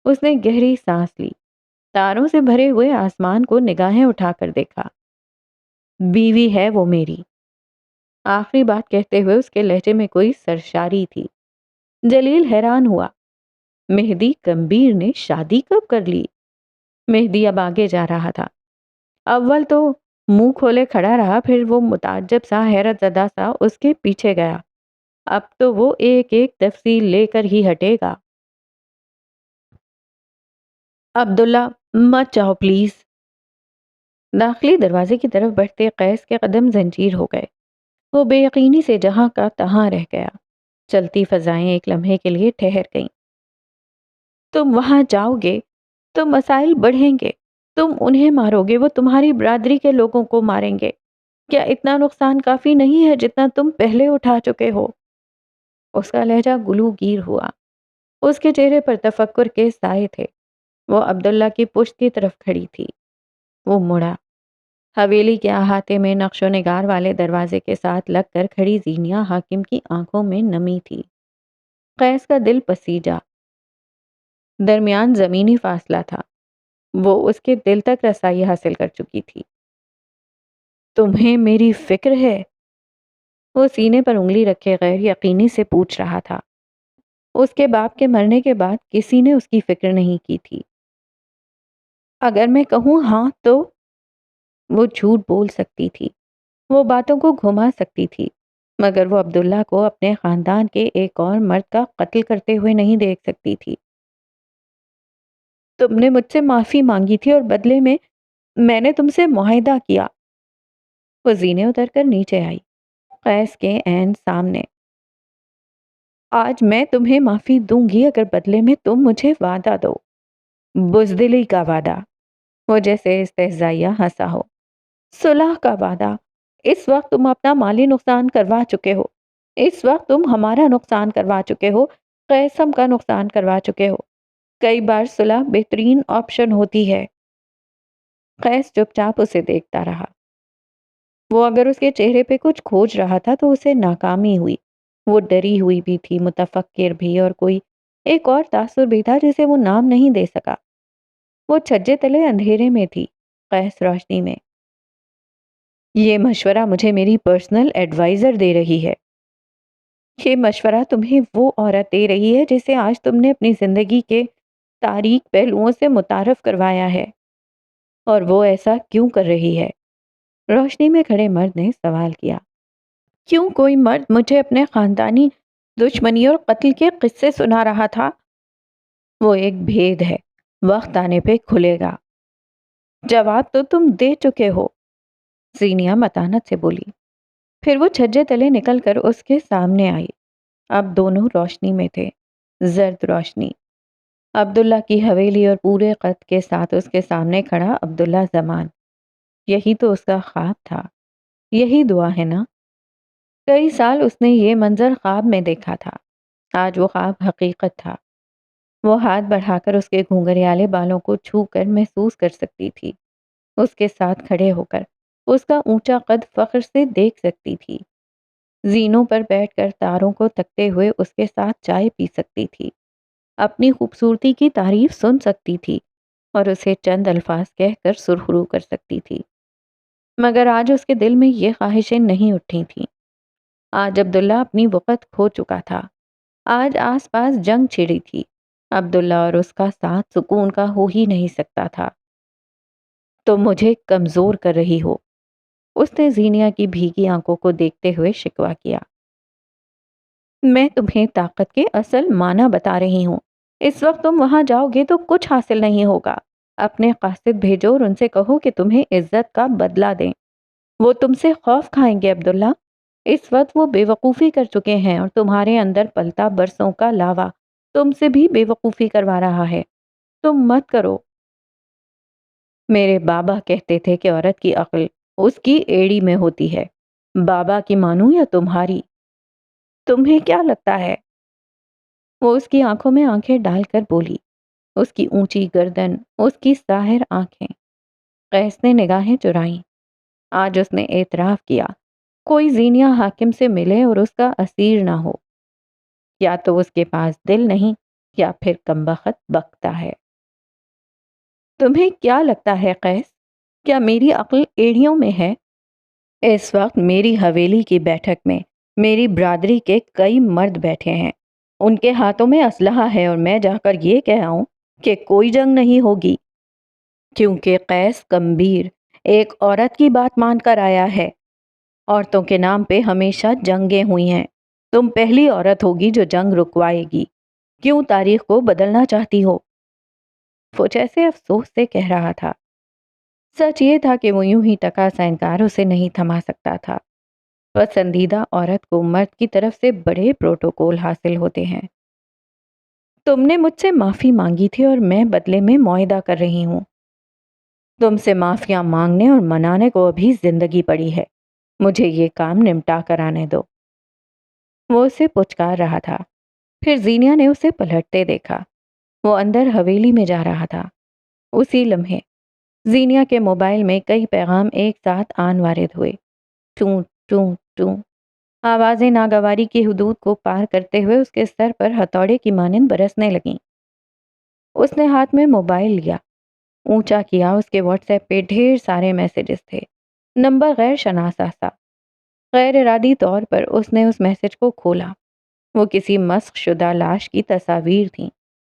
[SPEAKER 1] اس نے گہری سانس لی، تاروں سے بھرے ہوئے آسمان کو نگاہیں اٹھا کر دیکھا۔ بیوی ہے وہ میری۔ آخری بات کہتے ہوئے اس کے لہجے میں کوئی سرشاری تھی۔ جلیل حیران ہوا۔ مہدی کمبیر نے شادی کب کر لی؟ مہدی اب آگے جا رہا تھا۔ اول تو منہ کھولے کھڑا رہا، پھر وہ متعجب سا، حیرت زدہ سا اس کے پیچھے گیا۔ اب تو وہ ایک ایک تفصیل لے کر ہی ہٹے گا۔ عبداللہ، مت جاؤ پلیز۔ داخلی دروازے کی طرف بڑھتے قیس کے قدم زنجیر ہو گئے۔ وہ بے یقینی سے جہاں کا تہاں رہ گیا۔ چلتی فضائیں ایک لمحے کے لیے ٹھہر گئیں۔ تم وہاں جاؤ گے تو مسائل بڑھیں گے، تم انہیں مارو گے، وہ تمہاری برادری کے لوگوں کو ماریں گے۔ کیا اتنا نقصان کافی نہیں ہے جتنا تم پہلے اٹھا چکے ہو؟ اس کا لہجہ گلوگیر ہوا۔ اس کے چہرے پر تفکر کے سائے تھے۔ وہ عبداللہ کی پشت کی طرف کھڑی تھی۔ وہ مڑا۔ حویلی کے احاطے میں نقش و نگار والے دروازے کے ساتھ لگ کر کھڑی زینیہ حاکم کی آنکھوں میں نمی تھی۔ قیس کا دل پسیجا۔ درمیان زمینی فاصلہ تھا۔ وہ اس کے دل تک رسائی حاصل کر چکی تھی۔ تمہیں میری فکر ہے؟ وہ سینے پر انگلی رکھے غیر یقینی سے پوچھ رہا تھا۔ اس کے باپ کے مرنے کے بعد کسی نے اس کی فکر نہیں کی تھی۔ اگر میں کہوں ہاں تو؟ وہ جھوٹ بول سکتی تھی، وہ باتوں کو گھما سکتی تھی، مگر وہ عبداللہ کو اپنے خاندان کے ایک اور مرد کا قتل کرتے ہوئے نہیں دیکھ سکتی تھی۔ تم نے مجھ سے معافی مانگی تھی اور بدلے میں نے تم سے معاہدہ کیا۔ وہ زینے اتر کر نیچے آئی، قیس کے عین سامنے۔ آج میں تمہیں معافی دوں گی اگر بدلے میں تم مجھے وعدہ دو۔ بزدلی کا وعدہ۔ وہ جیسے استہزائیہ ہنسا ہو۔ صلح کا وعدہ۔ اس وقت تم اپنا مالی نقصان کروا چکے ہو، اس وقت تم ہمارا نقصان کروا چکے ہو، قیسم کا نقصان کروا چکے ہو۔ کئی بار صلح بہترین آپشن ہوتی ہے۔ قیس چپ چاپ اسے دیکھتا رہا۔ وہ اگر اس کے چہرے پہ کچھ کھوج رہا تھا تو اسے ناکامی ہوئی۔ وہ ڈری ہوئی بھی تھی، متفکر بھی، اور کوئی ایک اور تاثر بھی تھا جسے وہ نام نہیں دے سکا۔ وہ چھجے تلے اندھیرے میں تھی، قیس روشنی میں۔ یہ مشورہ مجھے میری پرسنل ایڈوائزر دے رہی ہے۔ یہ مشورہ تمہیں وہ عورت دے رہی ہے جسے آج تم نے اپنی زندگی کے تاریک پہلوؤں سے متعارف کروایا ہے۔ اور وہ ایسا کیوں کر رہی ہے؟ روشنی میں کھڑے مرد نے سوال کیا۔ کیوں کوئی مرد مجھے اپنے خاندانی دشمنی اور قتل کے قصے سنا رہا تھا؟ وہ ایک بھید ہے، وقت آنے پہ کھلے گا۔ جواب تو تم دے چکے ہو، زینیہ متانت سے بولی۔ پھر وہ چھجے تلے نکل کر اس کے سامنے آئی۔ اب دونوں روشنی میں تھے، زرد روشنی۔ عبداللہ کی حویلی اور پورے قد کے ساتھ اس کے سامنے کھڑا عبداللہ زمان۔ یہی تو اس کا خواب تھا، یہی دعا ہے نا؟ کئی سال اس نے یہ منظر خواب میں دیکھا تھا، آج وہ خواب حقیقت تھا۔ وہ ہاتھ بڑھا کر اس کے گھنگریالے بالوں کو چھو کر محسوس کر سکتی تھی، اس کے ساتھ کھڑے ہو کر اس کا اونچا قد فخر سے دیکھ سکتی تھی، زینوں پر بیٹھ کر تاروں کو تکتے ہوئے اس کے ساتھ چائے پی سکتی تھی، اپنی خوبصورتی کی تعریف سن سکتی تھی اور اسے چند الفاظ کہہ کر سرخرو کر سکتی تھی۔ مگر آج اس کے دل میں یہ خواہشیں نہیں اٹھی تھیں۔ آج عبداللہ اپنی وقت کھو چکا تھا، آج آس پاس جنگ چھڑی تھی، عبداللہ اور اس کا ساتھ سکون کا ہو ہی نہیں سکتا تھا۔ تم مجھے کمزور کر رہی ہو، اس نے زینیا کی بھیگی آنکھوں کو دیکھتے ہوئے شکوہ کیا۔ میں تمہیں طاقت کے اصل معنی بتا رہی ہوں۔ اس وقت تم وہاں جاؤ گے تو کچھ حاصل نہیں ہوگا۔ اپنے قاصد بھیجو اور ان سے کہو کہ تمہیں عزت کا بدلہ دیں۔ وہ تم سے خوف کھائیں گے عبداللہ۔ اس وقت وہ بے وقوفی کر چکے ہیں اور تمہارے اندر پلتا برسوں کا لاوا تم سے بھی بے وقوفی کروا رہا ہے۔ تم مت کرو۔ میرے بابا کہتے تھے کہ عورت کی عقل اس کی ایڑی میں ہوتی ہے۔ بابا کی مانوں یا تمہاری؟ تمہیں کیا لگتا ہے؟ وہ اس کی آنکھوں میں آنکھیں ڈال کر بولی، اس کی اونچی گردن، اس کی ساحر آنکھیں۔ قیس نے نگاہیں چرائیں۔ آج اس نے اعتراف کیا، کوئی زینیا حاکم سے ملے اور اس کا اسیر نہ ہو۔ یا تو اس کے پاس دل نہیں یا پھر کمبخت بکتا ہے۔ تمہیں کیا لگتا ہے قیس؟ کیا میری عقل ایڑیوں میں ہے؟ اس وقت میری حویلی کی بیٹھک میں میری برادری کے کئی مرد بیٹھے ہیں۔ ان کے ہاتھوں میں اسلحہ ہے اور میں جا کر یہ کہہ آؤں کہ کوئی جنگ نہیں ہوگی، کیونکہ قیس کمبیر ایک عورت کی بات مان کر آیا ہے۔ عورتوں کے نام پہ ہمیشہ جنگیں ہوئی ہیں۔ تم پہلی عورت ہوگی جو جنگ رکوائے گی۔ کیوں تاریخ کو بدلنا چاہتی ہو؟ وہ جیسے افسوس سے کہہ رہا تھا۔ سچ یہ تھا کہ وہ یوں ہی ٹکا سا انکار اسے نہیں تھما سکتا تھا۔ پسندیدہ عورت کو مرد کی طرف سے بڑے پروٹوکول حاصل ہوتے ہیں۔ تم نے مجھ سے معافی مانگی تھی اور میں بدلے میں معاہدہ کر رہی ہوں۔ تم سے معافیاں مانگنے اور منانے کو ابھی زندگی پڑی ہے۔ مجھے یہ کام نمٹا کر آنے دو۔ وہ اسے پچکار رہا تھا۔ پھر زینیا نے اسے پلٹتے دیکھا۔ وہ اندر حویلی میں جا رہا تھا۔ اسی لمحے زینیا کے موبائل میں کئی پیغام ایک ساتھ آن وارد ہوئے۔ ٹوں ٹوں ٹوں، آوازیں ناگواری کی حدود کو پار کرتے ہوئے اس کے سر پر ہتھوڑے کی مانند برسنے لگیں۔ اس نے ہاتھ میں موبائل لیا، اونچا کیا۔ اس کے واٹس ایپ پہ ڈھیر سارے میسیجز تھے۔ نمبر غیر شناسا سا۔ غیر ارادی طور پر اس نے اس میسیج کو کھولا۔ وہ کسی مسخ شدہ لاش کی تصاویر تھیں۔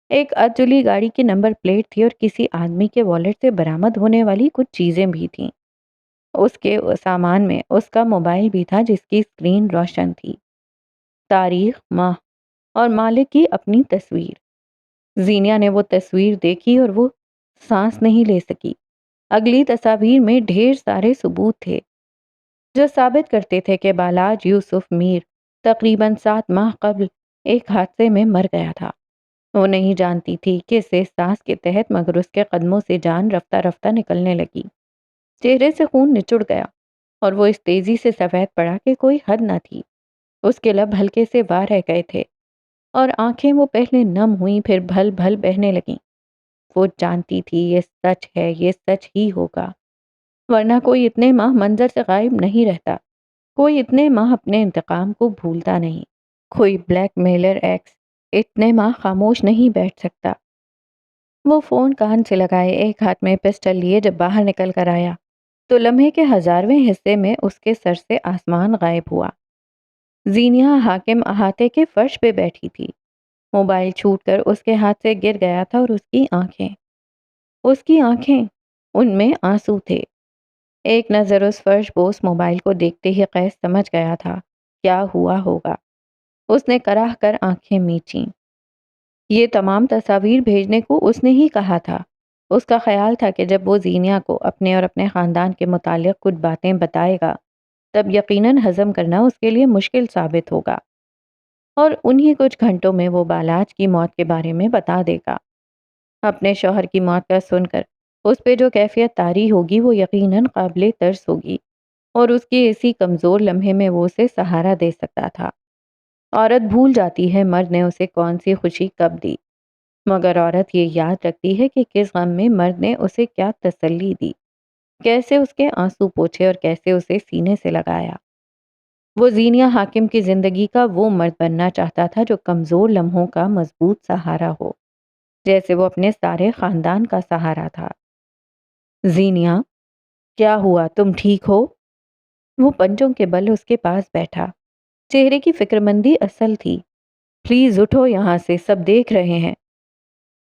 [SPEAKER 1] ایک ادجلی گاڑی کی نمبر پلیٹ تھی اور کسی آدمی کے والیٹ سے برآمد ہونے والی کچھ چیزیں بھی تھیں۔ اس کے سامان میں اس کا موبائل بھی تھا جس کی اسکرین روشن تھی۔ تاریخ، ماہ اور مالک کی اپنی تصویر۔ زینیا نے وہ تصویر دیکھی اور وہ سانس نہیں لے سکی۔ اگلی تصاویر میں ڈھیر سارے ثبوت تھے جو ثابت کرتے تھے کہ بالاج یوسف میر تقریباً 7 ماہ قبل ایک حادثے میں مر گیا تھا۔ وہ نہیں جانتی تھی کہ اسے سانس کے تحت مگر اس کے قدموں سے جان رفتہ رفتہ نکلنے لگی۔ چہرے سے خون نچڑ گیا اور وہ اس تیزی سے سفید پڑا کہ کوئی حد نہ تھی۔ اس کے لب ہلکے سے وار رہ گئے تھے اور آنکھیں وہ پہلے نم ہوئیں پھر بھل بھل بہنے لگیں۔ وہ جانتی تھی یہ سچ ہے، یہ سچ ہی ہوگا، ورنہ کوئی اتنے ماہ منظر سے غائب نہیں رہتا، کوئی اتنے ماہ اپنے انتقام کو بھولتا نہیں، کوئی بلیک میلر ایکس اتنے ماہ خاموش نہیں بیٹھ سکتا۔ وہ فون کان سے لگائے، ایک ہاتھ میں پسٹل لیے جب باہر نکل کر آیا تو لمحے کے 1000ویں حصے میں اس کے سر سے آسمان غائب ہوا۔ زینیا حاکم احاطے کے فرش پہ بیٹھی تھی۔ موبائل چھوٹ کر اس کے ہاتھ سے گر گیا تھا اور اس کی آنکھیں، ان میں آنسو تھے۔ ایک نظر اس فرش بوس موبائل کو دیکھتے ہی قیس سمجھ گیا تھا کیا ہوا ہوگا۔ اس نے کراہ کر آنکھیں میچیں۔ یہ تمام تصاویر بھیجنے کو اس نے ہی کہا تھا۔ اس کا خیال تھا کہ جب وہ زینیا کو اپنے اور اپنے خاندان کے متعلق کچھ باتیں بتائے گا تب یقیناً ہضم کرنا اس کے لیے مشکل ثابت ہوگا، اور انہی کچھ گھنٹوں میں وہ بالاج کی موت کے بارے میں بتا دے گا۔ اپنے شوہر کی موت کا سن کر اس پہ جو کیفیت طاری ہوگی وہ یقیناً قابل ترس ہوگی، اور اس کی اسی کمزور لمحے میں وہ اسے سہارا دے سکتا تھا۔ عورت بھول جاتی ہے مرد نے اسے کون سی خوشی کب دی، مگر عورت یہ یاد رکھتی ہے کہ کس غم میں مرد نے اسے کیا تسلی دی، کیسے اس کے آنسو پوچھے اور کیسے اسے سینے سے لگایا۔ وہ زینیا حاکم کی زندگی کا وہ مرد بننا چاہتا تھا جو کمزور لمحوں کا مضبوط سہارا ہو، جیسے وہ اپنے سارے خاندان کا سہارا تھا۔ زینیا، کیا ہوا؟ تم ٹھیک ہو؟ وہ پنجوں کے بل اس کے پاس بیٹھا۔ چہرے کی فکر مندی اصل تھی۔ پلیز اٹھو یہاں سے، سب دیکھ رہے ہیں۔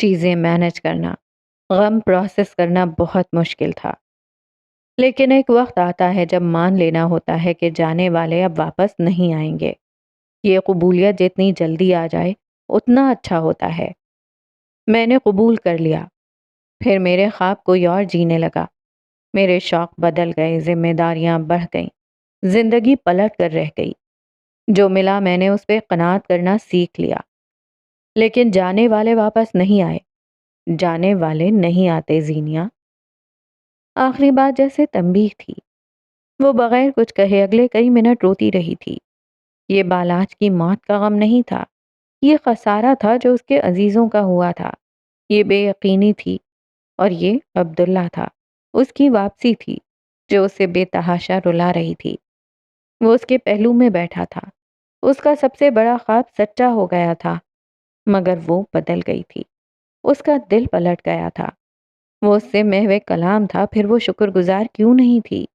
[SPEAKER 1] چیزیں مینج کرنا، غم پروسیس کرنا بہت مشکل تھا۔ لیکن ایک وقت آتا ہے جب مان لینا ہوتا ہے کہ جانے والے اب واپس نہیں آئیں گے۔ یہ قبولیت جتنی جلدی آ جائے اتنا اچھا ہوتا ہے۔ میں نے قبول کر لیا۔ پھر میرے خواب کوئی اور جینے لگا۔ میرے شوق بدل گئے، ذمہ داریاں بڑھ گئیں، زندگی پلٹ کر رہ گئی۔ جو ملا میں نے اس پہ قناعت کرنا سیکھ لیا۔ لیکن جانے والے واپس نہیں آئے۔ جانے والے نہیں آتے زینیا۔ آخری بات جیسے تنبیہ تھی۔ وہ بغیر کچھ کہے اگلے کئی منٹ روتی رہی تھی۔ یہ بالاج کی موت کا غم نہیں تھا، یہ خسارہ تھا جو اس کے عزیزوں کا ہوا تھا۔ یہ بے یقینی تھی، اور یہ عبداللہ تھا، اس کی واپسی تھی جو اسے بے تحاشا رلا رہی تھی۔ وہ اس کے پہلو میں بیٹھا تھا۔ اس کا سب سے بڑا خواب سچا ہو گیا تھا، مگر وہ بدل گئی تھی۔ اس کا دل پلٹ گیا تھا۔ وہ اس سے محو کلام تھا، پھر وہ شکر گزار کیوں نہیں تھی؟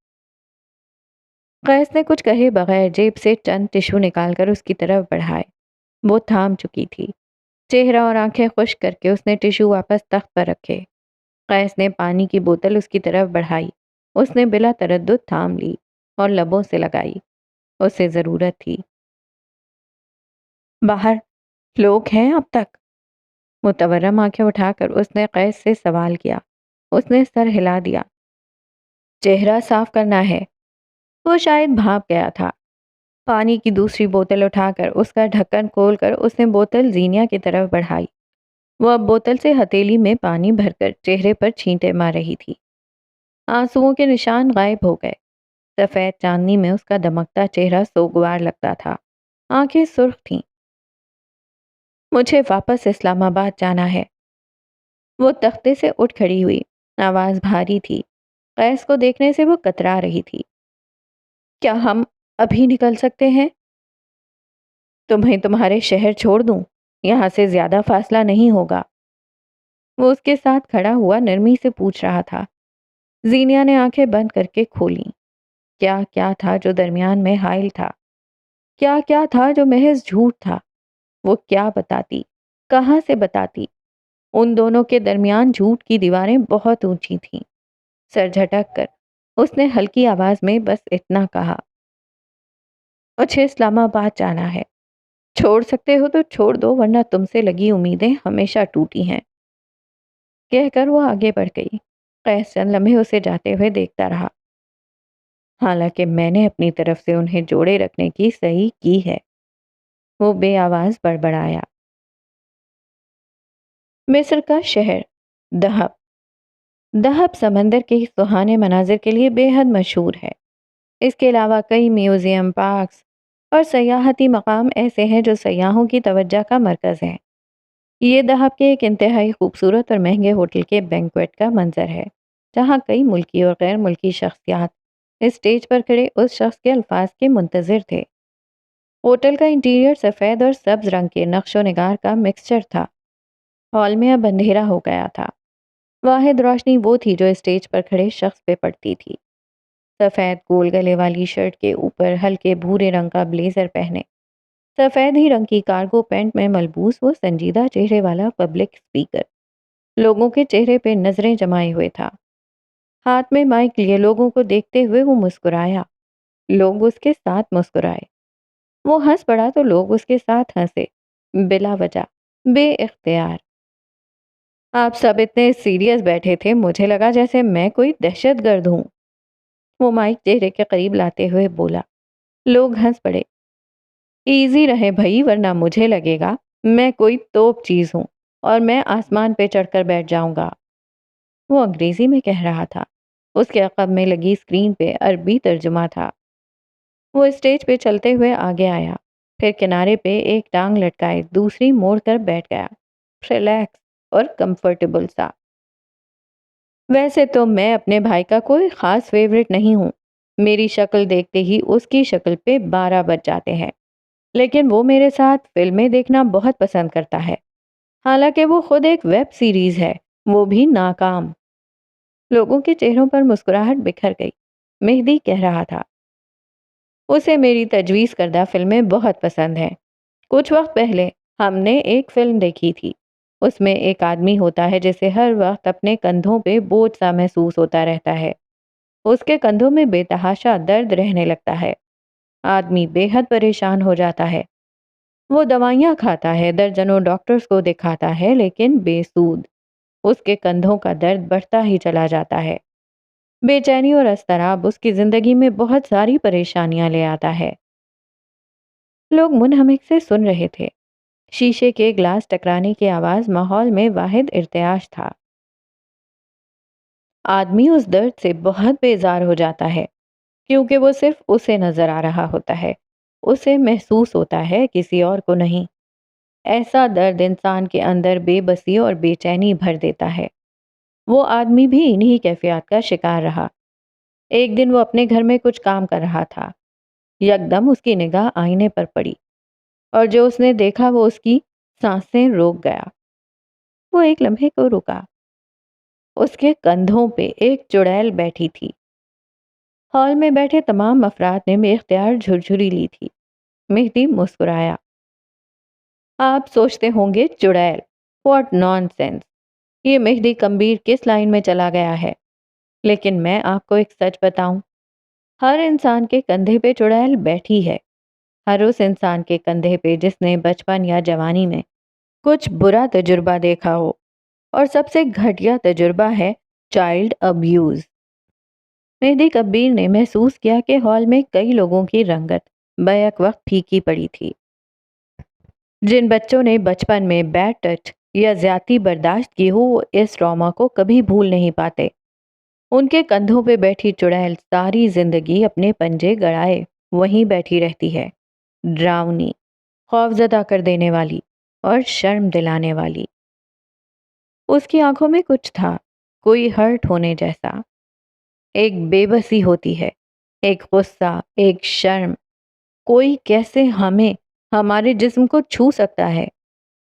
[SPEAKER 1] قیس نے کچھ کہے بغیر جیب سے چند ٹشو نکال کر اس کی طرف بڑھائے۔ وہ تھام چکی تھی۔ چہرہ اور آنکھیں خشک کر کے اس نے ٹشو واپس تخت پر رکھے۔ قیس نے پانی کی بوتل اس کی طرف بڑھائی۔ اس نے بلا تردد تھام لی اور لبوں سے لگائی۔ اسے ضرورت تھی۔ باہر لوگ ہیں اب تک؟ متورم آنکھیں اٹھا کر اس نے قیس سے سوال کیا۔ اس نے سر ہلا دیا۔ چہرہ صاف کرنا ہے۔ وہ شاید بھانپ گیا تھا۔ پانی کی دوسری بوتل اٹھا کر اس کا ڈھکن کھول کر اس نے بوتل زینیا کی طرف بڑھائی۔ وہ اب بوتل سے ہتیلی میں پانی بھر کر چہرے پر چھینٹے مار رہی تھی۔ آنسوؤں کے نشان غائب ہو گئے۔ سفید چاندنی میں اس کا دمکتا چہرہ سوگوار لگتا تھا۔ آنکھیں سرخ تھیں۔ مجھے واپس اسلام آباد جانا ہے۔ وہ تختے سے اٹھ کھڑی ہوئی۔ آواز بھاری تھی۔ قیس کو دیکھنے سے وہ کترا رہی تھی۔ کیا ہم ابھی نکل سکتے ہیں؟ تمہیں تمہارے شہر چھوڑ دوں؟ یہاں سے زیادہ فاصلہ نہیں ہوگا۔ وہ اس کے ساتھ کھڑا ہوا نرمی سے پوچھ رہا تھا۔ زینیا نے آنکھیں بند کر کے کھولیں۔ کیا کیا تھا جو درمیان میں حائل تھا؟ کیا کیا تھا جو محض جھوٹ تھا؟ وہ کیا بتاتی؟ کہاں سے بتاتی؟ ان دونوں کے درمیان جھوٹ کی دیواریں بہت اونچی تھیں۔ سر جھٹک کر اس نے ہلکی آواز میں بس اتنا کہا، مجھے اسلام آباد جانا ہے۔ چھوڑ سکتے ہو تو چھوڑ دو، ورنہ تم سے لگی امیدیں ہمیشہ ٹوٹی ہیں۔ کہہ کر وہ آگے بڑھ گئی۔ قیس چند لمحے اسے جاتے ہوئے دیکھتا رہا۔ حالانکہ میں نے اپنی طرف سے انہیں جوڑے رکھنے کی صحیح کی ہے، وہ بے آواز بڑبڑایا۔ مصر کا شہر دہب۔ دہب سمندر کے سہانے مناظر کے لیے بے حد مشہور ہے۔ اس کے علاوہ کئی میوزیم، پارکس اور سیاحتی مقام ایسے ہیں جو سیاحوں کی توجہ کا مرکز ہیں۔ یہ دہب کے ایک انتہائی خوبصورت اور مہنگے ہوٹل کے بینکویٹ کا منظر ہے، جہاں کئی ملکی اور غیر ملکی شخصیات اسٹیج پر کھڑے اس شخص کے الفاظ کے منتظر تھے۔ ہوٹل کا انٹیریئر سفید اور سبز رنگ کے نقش و نگار کا مکسچر تھا۔ ہال میں اب اندھیرا ہو گیا تھا۔ واحد روشنی وہ تھی جو اسٹیج پر کھڑے شخص پہ پڑتی تھی۔ سفید گول گلے والی شرٹ کے اوپر ہلکے بھورے رنگ کا بلیزر پہنے، سفید ہی رنگ کی کارگو پینٹ میں ملبوس وہ سنجیدہ چہرے والا پبلک اسپیکر لوگوں کے چہرے پہ نظریں جمائے ہوئے تھا۔ ہاتھ میں مائک لیے لوگوں کو دیکھتے ہوئے وہ مسکرایا۔ لوگ اس کے ساتھ مسکرائے۔ وہ ہنس پڑا تو لوگ اس کے ساتھ ہنسے، بلا وجہ، بے اختیار۔ آپ سب اتنے سیریس بیٹھے تھے، مجھے لگا جیسے میں کوئی دہشت گرد ہوں۔ وہ مائک چہرے کے قریب لاتے ہوئے بولا۔ لوگ ہنس پڑے۔ ایزی رہے بھائی، ورنہ مجھے لگے گا میں کوئی توپ چیز ہوں اور میں آسمان پہ چڑھ کر بیٹھ جاؤں گا۔ وہ انگریزی میں کہہ رہا تھا۔ اس کے عقب میں لگی اسکرین پہ عربی ترجمہ تھا۔ وہ اسٹیج پہ چلتے ہوئے آگے آیا، پھر کنارے پہ ایک ٹانگ لٹکائے دوسری موڑ کر بیٹھ گیا، ریلیکس اور کمفرٹیبل سا۔ ویسے تو میں اپنے بھائی کا کوئی خاص فیورٹ نہیں ہوں، میری شکل دیکھتے ہی اس کی شکل پہ 12 بج جاتے ہیں، لیکن وہ میرے ساتھ فلمیں دیکھنا بہت پسند کرتا ہے، حالانکہ وہ خود ایک ویب سیریز ہے، وہ بھی ناکام۔ لوگوں کے چہروں پر مسکراہٹ بکھر گئی۔ مہدی کہہ رہا تھا، اسے میری تجویز کردہ فلمیں بہت پسند ہیں۔ کچھ وقت پہلے ہم نے ایک فلم دیکھی تھی، اس میں ایک آدمی ہوتا ہے جسے ہر وقت اپنے کندھوں پہ بوجھ سا محسوس ہوتا رہتا ہے۔ اس کے کندھوں میں بے تحاشا درد رہنے لگتا ہے۔ آدمی بے حد پریشان ہو جاتا ہے۔ وہ دوائیاں کھاتا ہے، درجنوں ڈاکٹرز کو دکھاتا ہے، لیکن بے سود۔ اس کے کندھوں کا درد بڑھتا ہی چلا جاتا ہے۔ بے چینی اور اضطراب اس کی زندگی میں بہت ساری پریشانیاں لے آتا ہے۔ لوگ منہمک سے سن رہے تھے۔ شیشے کے گلاس ٹکرانے کی آواز ماحول میں واحد ارتعاش تھا۔ آدمی اس درد سے بہت بیزار ہو جاتا ہے کیونکہ وہ صرف اسے نظر آ رہا ہوتا ہے، اسے محسوس ہوتا ہے، کسی اور کو نہیں۔ ایسا درد انسان کے اندر بے بسی اور بے چینی بھر دیتا ہے۔ وہ آدمی بھی انہی کیفیات کا شکار رہا۔ ایک دن وہ اپنے گھر میں کچھ کام کر رہا تھا۔ یکدم اس کی نگاہ آئینے پر پڑی اور جو اس نے دیکھا وہ اس کی سانسیں روک گیا۔ وہ ایک لمحے کو رکا۔ اس کے کندھوں پہ ایک چڑیل بیٹھی تھی۔ ہال میں بیٹھے تمام افراد نے بے اختیار جھرجھری لی تھی۔ مہدی مسکرایا۔ آپ سوچتے ہوں گے چڑیل، واٹ نان سینس، یہ مہدی کمبیر کس لائن میں چلا گیا ہے؟ لیکن میں آپ کو ایک سچ بتاؤں، ہر انسان کے کندھے پہ چڑیل بیٹھی ہے۔ ہر اس انسان کے کندھے پہ جس نے بچپن یا جوانی میں کچھ برا تجربہ دیکھا ہو، اور سب سے گھٹیا تجربہ ہے چائلڈ ابیوز۔ مہدی کبیر نے محسوس کیا کہ ہال میں کئی لوگوں کی رنگت بیک وقت پھیکی پڑی تھی۔ جن بچوں نے بچپن میں بیڈ ٹچ یا زیادتی برداشت کی ہو وہ اس ٹراما کو کبھی بھول نہیں پاتے۔ ان کے کندھوں پہ بیٹھی چڑیل ساری زندگی اپنے پنجے گڑائے وہیں بیٹھی رہتی ہے، ڈراؤنی، خوفزدہ کر دینے والی اور شرم دلانے والی۔ اس کی آنکھوں میں کچھ تھا، کوئی ہرٹ ہونے جیسا۔ ایک بے بسی ہوتی ہے، ایک غصہ، ایک شرم۔ کوئی کیسے ہمیں، ہمارے جسم کو چھو سکتا ہے؟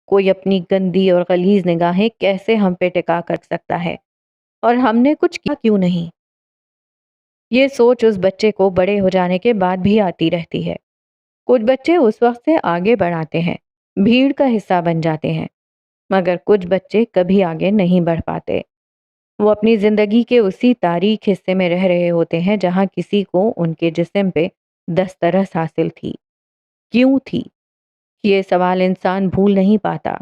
[SPEAKER 1] کوئی اپنی گندی اور غلیظ نگاہیں کیسے ہم پہ ٹکا کر سکتا ہے؟ اور ہم نے کچھ کیا کیوں نہیں؟ یہ سوچ اس بچے کو بڑے ہو جانے کے بعد بھی آتی رہتی ہے۔ کچھ بچے اس وقت سے آگے بڑھاتے ہیں، بھیڑ کا حصہ بن جاتے ہیں، مگر کچھ بچے کبھی آگے نہیں بڑھ پاتے۔ وہ اپنی زندگی کے اسی تاریک حصے میں رہ رہے ہوتے ہیں جہاں کسی کو ان کے جسم پہ دسترس حاصل تھی۔ کیوں تھی؟ یہ سوال انسان بھول نہیں پاتا۔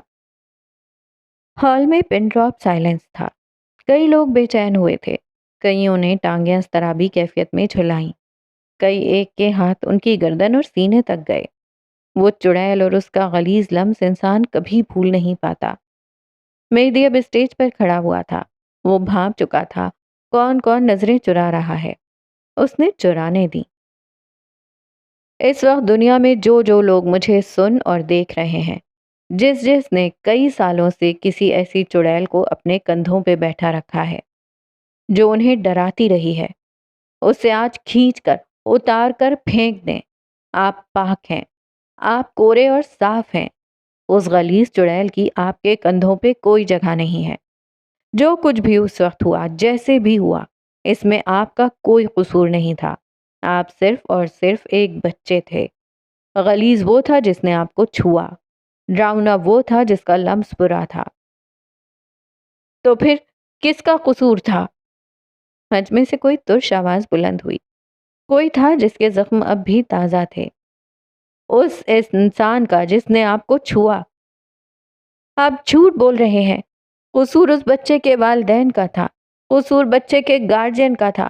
[SPEAKER 1] ہال میں پن ڈراپ سائلنس تھا۔ کئی لوگ بے چین ہوئے تھے، کئیوں نے ٹانگیں اضطرابی کیفیت میں جھلائیں، کئی ایک کے ہاتھ ان کی گردن اور سینے تک گئے۔ وہ چڑیل اور اس کا غلیظ لمس انسان کبھی بھول نہیں پاتا۔ مہدی اب اسٹیج پر کھڑا ہوا تھا۔ وہ بھانپ چکا تھا کون کون نظریں چرا رہا ہے۔ اس نے چرانے دی۔ اس وقت دنیا میں جو جو لوگ مجھے سن اور دیکھ رہے ہیں، جس جس نے کئی سالوں سے کسی ایسی چڑیل کو اپنے کندھوں پہ بیٹھا رکھا ہے جو انہیں ڈراتی رہی ہے، اسے آج کھینچ کر اتار کر پھینک دیں۔ آپ پاک ہیں، آپ کورے اور صاف ہیں۔ اس غلیظ چڑیل کی آپ کے کندھوں پہ کوئی جگہ نہیں ہے۔ جو کچھ بھی اس وقت ہوا، جیسے بھی ہوا، اس میں آپ کا کوئی قصور نہیں تھا۔ آپ صرف اور صرف ایک بچے تھے۔ غلیظ وہ تھا جس نے آپ کو چھوا، ڈراؤنا وہ تھا جس کا لمس برا تھا۔ تو پھر کس کا قصور تھا؟ حج میں سے کوئی ترش آواز بلند ہوئی۔ کوئی تھا جس کے زخم اب بھی تازہ تھے، اس انسان کا جس نے آپ کو چھوا۔ آپ جھوٹ بول رہے ہیں۔ قصور اس بچے کے والدین کا تھا، قصور بچے کے گارجین کا تھا۔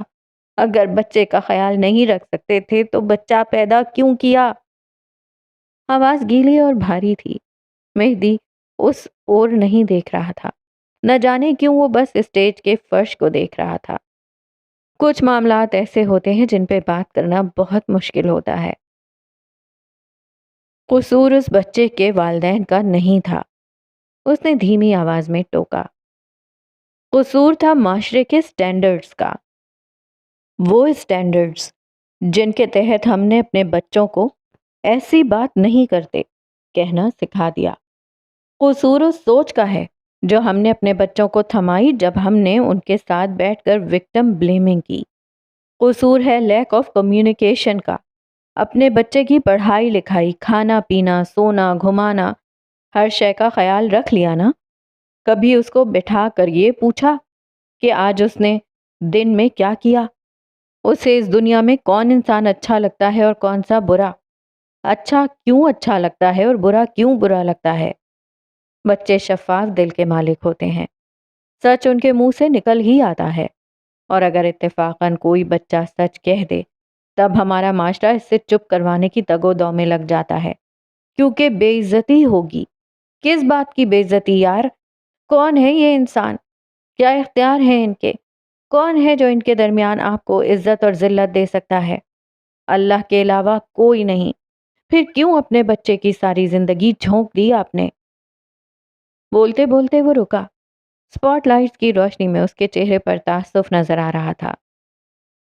[SPEAKER 1] اگر بچے کا خیال نہیں رکھ سکتے تھے تو بچہ پیدا کیوں کیا؟ آواز گیلی اور بھاری تھی۔ مہدی اس اور نہیں دیکھ رہا تھا، نہ جانے کیوں وہ بس اسٹیج کے فرش کو دیکھ رہا تھا۔ کچھ معاملات ایسے ہوتے ہیں جن پہ بات کرنا بہت مشکل ہوتا ہے۔ قصور اس بچے کے والدین کا نہیں تھا، اس نے دھیمی آواز میں ٹوکا۔ قصور تھا معاشرے کے سٹینڈرڈز کا، وہ سٹینڈرڈز جن کے تحت ہم نے اپنے بچوں کو ایسی بات نہیں کرتے کہنا سکھا دیا۔ قصور اس سوچ کا ہے جو ہم نے اپنے بچوں کو تھمائی جب ہم نے ان کے ساتھ بیٹھ کر وکٹم بلیمنگ کی۔ قصور ہے لیک آف کمیونیکیشن کا۔ اپنے بچے کی پڑھائی لکھائی، کھانا پینا، سونا، گھمانا، ہر شے کا خیال رکھ لیا نا؟ کبھی اس کو بٹھا کر یہ پوچھا کہ آج اس نے دن میں کیا کیا؟ اسے اس دنیا میں کون انسان اچھا لگتا ہے اور کون سا برا؟ اچھا کیوں اچھا لگتا ہے اور برا کیوں برا لگتا ہے؟ بچے شفاف دل کے مالک ہوتے ہیں، سچ ان کے منہ سے نکل ہی آتا ہے، اور اگر اتفاقاً کوئی بچہ سچ کہہ دے تب ہمارا معاشرہ اس سے چپ کروانے کی تگ و دو میں لگ جاتا ہے، کیونکہ بے عزتی ہوگی۔ کس بات کی بے عزتی یار؟ کون ہے یہ انسان؟ کیا اختیار ہیں ان کے؟ کون ہے جو ان کے درمیان آپ کو عزت اور ذلت دے سکتا ہے؟ اللہ کے علاوہ کوئی نہیں۔ پھر کیوں اپنے بچے کی ساری زندگی جھونک دی آپ نے؟ بولتے بولتے وہ رکا۔ اسپاٹ لائٹس کی روشنی میں اس کے چہرے پر تاسف نظر آ رہا تھا۔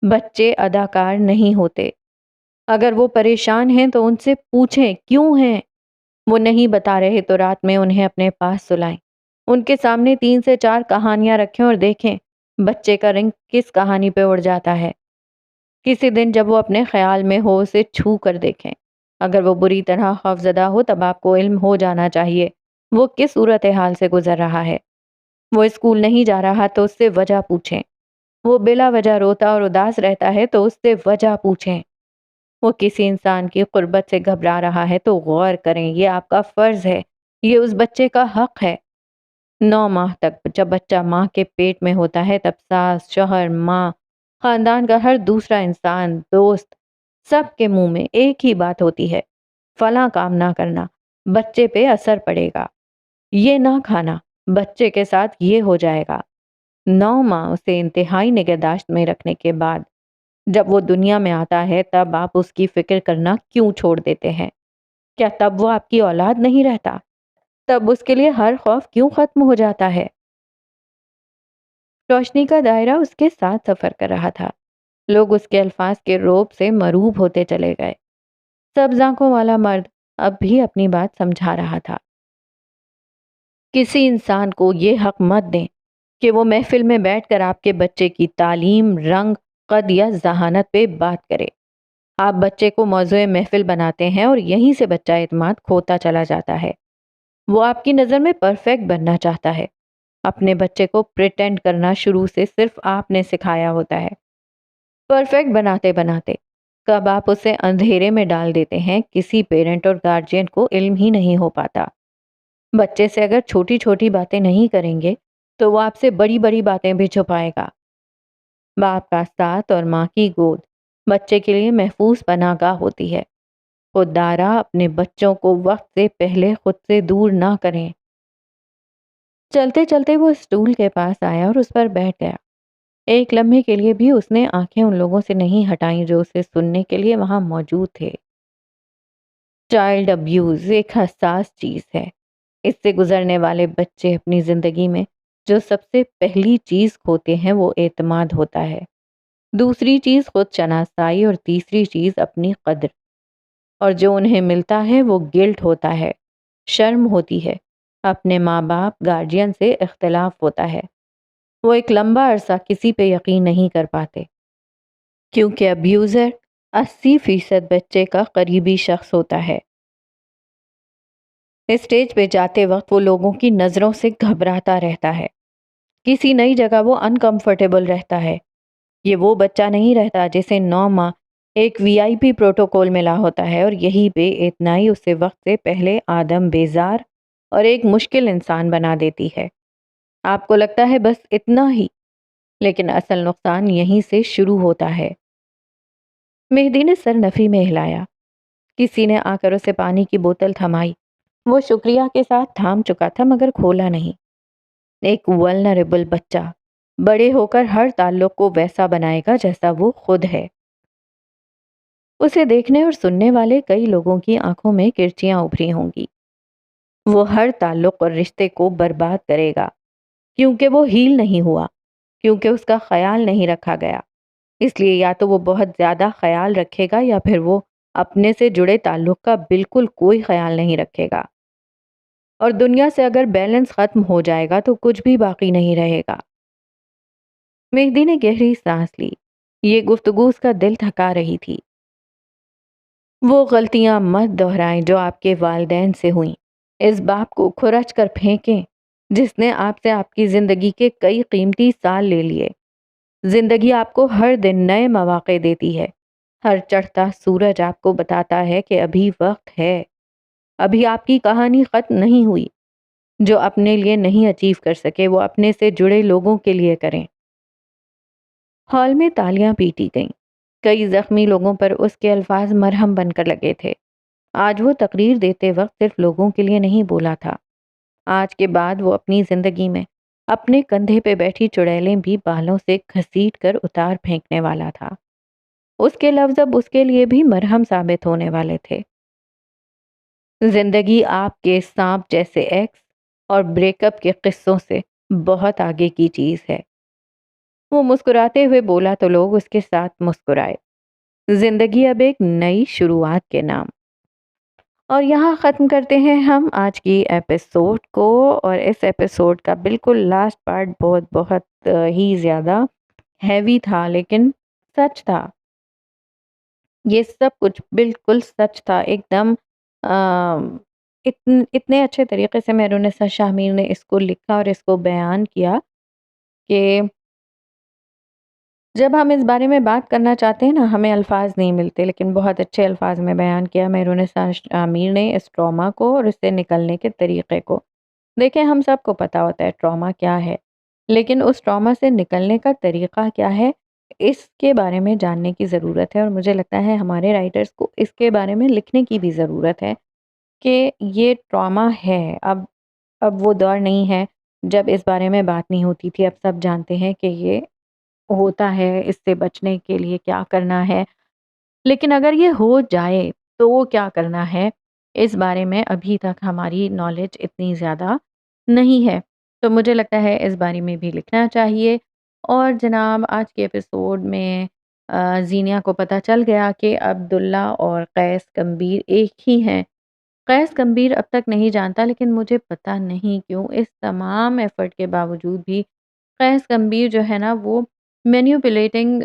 [SPEAKER 1] بچے اداکار نہیں ہوتے۔ اگر وہ پریشان ہیں تو ان سے پوچھیں کیوں ہیں؟ وہ نہیں بتا رہے تو رات میں انہیں اپنے پاس سلائیں۔ ان کے سامنے 3 سے 4 کہانیاں رکھیں اور دیکھیں بچے کا رنگ کس کہانی پہ اڑ جاتا ہے۔ کسی دن جب وہ اپنے خیال میں ہو اسے چھو کر دیکھیں۔ اگر وہ بری طرح خوفزدہ ہو تب آپ کو علم ہو جانا چاہیے وہ کس صورتحال سے گزر رہا ہے۔ وہ اسکول نہیں جا رہا تو اس سے وجہ پوچھیں۔ وہ بلا وجہ روتا اور اداس رہتا ہے تو اس سے وجہ پوچھیں۔ وہ کسی انسان کی قربت سے گھبرا رہا ہے تو غور کریں، یہ آپ کا فرض ہے، یہ اس بچے کا حق ہے۔ 9 ماہ تک جب بچہ ماں کے پیٹ میں ہوتا ہے تب ساس، شوہر، ماں، خاندان کا ہر دوسرا انسان، دوست، سب کے منہ میں ایک ہی بات ہوتی ہے، فلاں کام نہ کرنا، بچے پہ اثر پڑے گا، یہ نہ کھانا، بچے کے ساتھ یہ ہو جائے گا۔ 9 ماہ اسے انتہائی نگہداشت میں رکھنے کے بعد جب وہ دنیا میں آتا ہے تب آپ اس کی فکر کرنا کیوں چھوڑ دیتے ہیں؟ کیا تب وہ آپ کی اولاد نہیں رہتا؟ تب اس کے لیے ہر خوف کیوں ختم ہو جاتا ہے؟ روشنی کا دائرہ اس کے ساتھ سفر کر رہا تھا۔ لوگ اس کے الفاظ کے روب سے مروب ہوتے چلے گئے۔ سبز آنکھوں والا مرد اب بھی اپنی بات سمجھا رہا تھا۔ کسی انسان کو یہ حق مت دیں کہ وہ محفل میں بیٹھ کر آپ کے بچے کی تعلیم، رنگ، قد یا ذہانت پہ بات کرے۔ آپ بچے کو موضوع محفل بناتے ہیں اور یہیں سے بچہ اعتماد کھوتا چلا جاتا ہے۔ وہ آپ کی نظر میں پرفیکٹ بننا چاہتا ہے۔ اپنے بچے کو پریٹینڈ کرنا شروع سے صرف آپ نے سکھایا ہوتا ہے۔ پرفیکٹ بناتے بناتے کب آپ اسے اندھیرے میں ڈال دیتے ہیں، کسی پیرنٹ اور گارجین کو علم ہی نہیں ہو پاتا۔ بچے سے اگر چھوٹی چھوٹی باتیں نہیں کریں گے تو وہ آپ سے بڑی بڑی باتیں بھی چھپائے گا۔ باپ کا ساتھ اور ماں کی گود بچے کے لیے محفوظ پناہ گاہ ہوتی ہے۔ خود دارا اپنے بچوں کو وقت سے پہلے خود سے دور نہ کریں۔ چلتے چلتے وہ اسٹول کے پاس آیا اور اس پر بیٹھ گیا۔ ایک لمحے کے لیے بھی اس نے آنکھیں ان لوگوں سے نہیں ہٹائیں جو اسے سننے کے لیے وہاں موجود تھے۔ چائلڈ ابیوز ایک حساس چیز ہے۔ اس سے گزرنے والے بچے اپنی زندگی میں جو سب سے پہلی چیز کھوتے ہیں وہ اعتماد ہوتا ہے، دوسری چیز خود شناسائی اور تیسری چیز اپنی قدر، اور جو انہیں ملتا ہے وہ گلٹ ہوتا ہے، شرم ہوتی ہے، اپنے ماں باپ گارجین سے اختلاف ہوتا ہے۔ وہ ایک لمبا عرصہ کسی پہ یقین نہیں کر پاتے کیونکہ ابیوزر 80% بچے کا قریبی شخص ہوتا ہے۔ اسٹیج پہ جاتے وقت وہ لوگوں کی نظروں سے گھبراتا رہتا ہے، کسی نئی جگہ وہ انکمفرٹیبل رہتا ہے۔ یہ وہ بچہ نہیں رہتا جسے 9 ماہ ایک VIP پروٹوکول ملا ہوتا ہے اور یہی بے اعتنائی اسے وقت سے پہلے آدم بیزار اور ایک مشکل انسان بنا دیتی ہے۔ آپ کو لگتا ہے بس اتنا ہی، لیکن اصل نقصان یہیں سے شروع ہوتا ہے۔ مہدی نے سر نفی میں ہلایا۔ کسی نے آ کر اسے پانی کی بوتل تھمائی۔ وہ شکریہ کے ساتھ تھام چکا تھا مگر کھولا نہیں۔ ایک ولنریبل بچہ بڑے ہو کر ہر تعلق کو ویسا بنائے گا جیسا وہ خود ہے۔ اسے دیکھنے اور سننے والے کئی لوگوں کی آنکھوں میں کرچیاں ابھری ہوں گی۔ وہ ہر تعلق اور رشتے کو برباد کرے گا کیونکہ وہ ہیل نہیں ہوا، کیونکہ اس کا خیال نہیں رکھا گیا۔ اس لیے یا تو وہ بہت زیادہ خیال رکھے گا یا پھر وہ اپنے سے جڑے تعلق کا بالکل کوئی خیال نہیں رکھے گا، اور دنیا سے اگر بیلنس ختم ہو جائے گا تو کچھ بھی باقی نہیں رہے گا۔ مہدی نے گہری سانس لی۔ یہ گفتگو اس کا دل تھکا رہی تھی۔ وہ غلطیاں مت دہرائیں جو آپ کے والدین سے ہوئیں۔ اس باپ کو کھرچ کر پھینکیں جس نے آپ سے آپ کی زندگی کے کئی قیمتی سال لے لیے۔ زندگی آپ کو ہر دن نئے مواقع دیتی ہے۔ ہر چڑھتا سورج آپ کو بتاتا ہے کہ ابھی وقت ہے، ابھی آپ کی کہانی ختم نہیں ہوئی۔ جو اپنے لیے نہیں اچیو کر سکے وہ اپنے سے جڑے لوگوں کے لیے کریں۔ ہال میں تالیاں پیٹی گئیں۔ کئی زخمی لوگوں پر اس کے الفاظ مرہم بن کر لگے تھے۔ آج وہ تقریر دیتے وقت صرف لوگوں کے لیے نہیں بولا تھا۔ آج کے بعد وہ اپنی زندگی میں اپنے کندھے پہ بیٹھی چڑیلیں بھی بالوں سے گھسیٹ کر اتار پھینکنے والا تھا۔ اس کے لفظ اب اس کے لیے بھی مرہم ثابت ہونے والے تھے۔ زندگی آپ کے سانپ جیسے ایکس اور بریک اپ کے قصوں سے بہت آگے کی چیز ہے۔ وہ مسکراتے ہوئے بولا تو لوگ اس کے ساتھ مسکرائے۔ زندگی اب ایک نئی شروعات کے نام۔ اور یہاں ختم کرتے ہیں ہم آج کی ایپیسوڈ کو، اور اس ایپیسوڈ کا بالکل لاسٹ پارٹ بہت بہت ہی زیادہ ہیوی تھا، لیکن سچ تھا۔ یہ سب کچھ بالکل سچ تھا، ایک دم اتنے اچھے طریقے سے مہرونِسا شاہ میر نے اس کو لکھا اور اس کو بیان کیا کہ جب ہم اس بارے میں بات کرنا چاہتے ہیں نا، ہمیں الفاظ نہیں ملتے، لیکن بہت اچھے الفاظ میں بیان کیا مہرونِسا شاہ میر نے اس ٹراما کو اور اس سے نکلنے کے طریقے کو۔ دیکھیں، ہم سب کو پتا ہوتا ہے ٹراما کیا ہے، لیکن اس ٹراما سے نکلنے کا طریقہ کیا ہے، اس کے بارے میں جاننے کی ضرورت ہے، اور مجھے لگتا ہے ہمارے رائٹرز کو اس کے بارے میں لکھنے کی بھی ضرورت ہے کہ یہ ٹراما ہے۔ اب وہ دور نہیں ہے جب اس بارے میں بات نہیں ہوتی تھی، اب سب جانتے ہیں کہ یہ ہوتا ہے، اس سے بچنے کے لیے کیا کرنا ہے۔ لیکن اگر یہ ہو جائے تو وہ کیا کرنا ہے، اس بارے میں ابھی تک ہماری نالج اتنی زیادہ نہیں ہے، تو مجھے لگتا ہے اس بارے میں بھی لکھنا چاہیے۔ اور جناب، آج کے ایپیسوڈ میں زینیا کو پتہ چل گیا کہ عبداللہ اور قیس کمبیر ایک ہی ہیں۔ قیس کمبیر اب تک نہیں جانتا، لیکن مجھے پتہ نہیں کیوں اس تمام ایفرٹ کے باوجود بھی قیس کمبیر جو ہے نا وہ مینیپولیٹنگ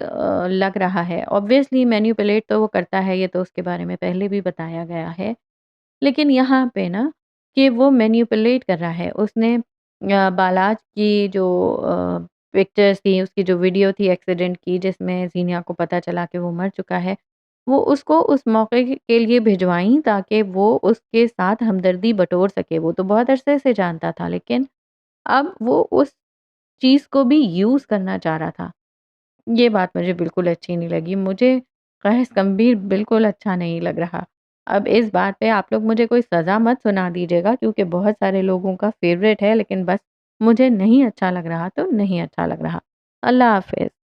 [SPEAKER 1] لگ رہا ہے۔ obviously مینیپولیٹ تو وہ کرتا ہے، یہ تو اس کے بارے میں پہلے بھی بتایا گیا ہے، لیکن یہاں پہ نا کہ وہ مینیپولیٹ کر رہا ہے۔ اس نے بالاج کی جو پکچرز تھی، اس کی جو ویڈیو تھی ایکسیڈنٹ کی، جس میں زینیا کو پتہ چلا کہ وہ مر چکا ہے، وہ اس کو اس موقع کے لیے بھجوائیں تاکہ وہ اس کے ساتھ ہمدردی بٹور سکے۔ وہ تو بہت عرصے سے جانتا تھا، لیکن اب وہ اس چیز کو بھی یوز کرنا چاہ رہا تھا۔ یہ بات مجھے بالکل اچھی نہیں لگی، مجھے قیس کمبیر بالکل اچھا نہیں لگ رہا۔ اب اس بات پہ آپ لوگ مجھے کوئی سزا مت سنا دیجیے گا، کیونکہ بہت سارے لوگوں کا فیوریٹ ہے، لیکن بس مجھے نہیں اچھا لگ رہا تو نہیں اچھا لگ رہا۔ اللہ حافظ۔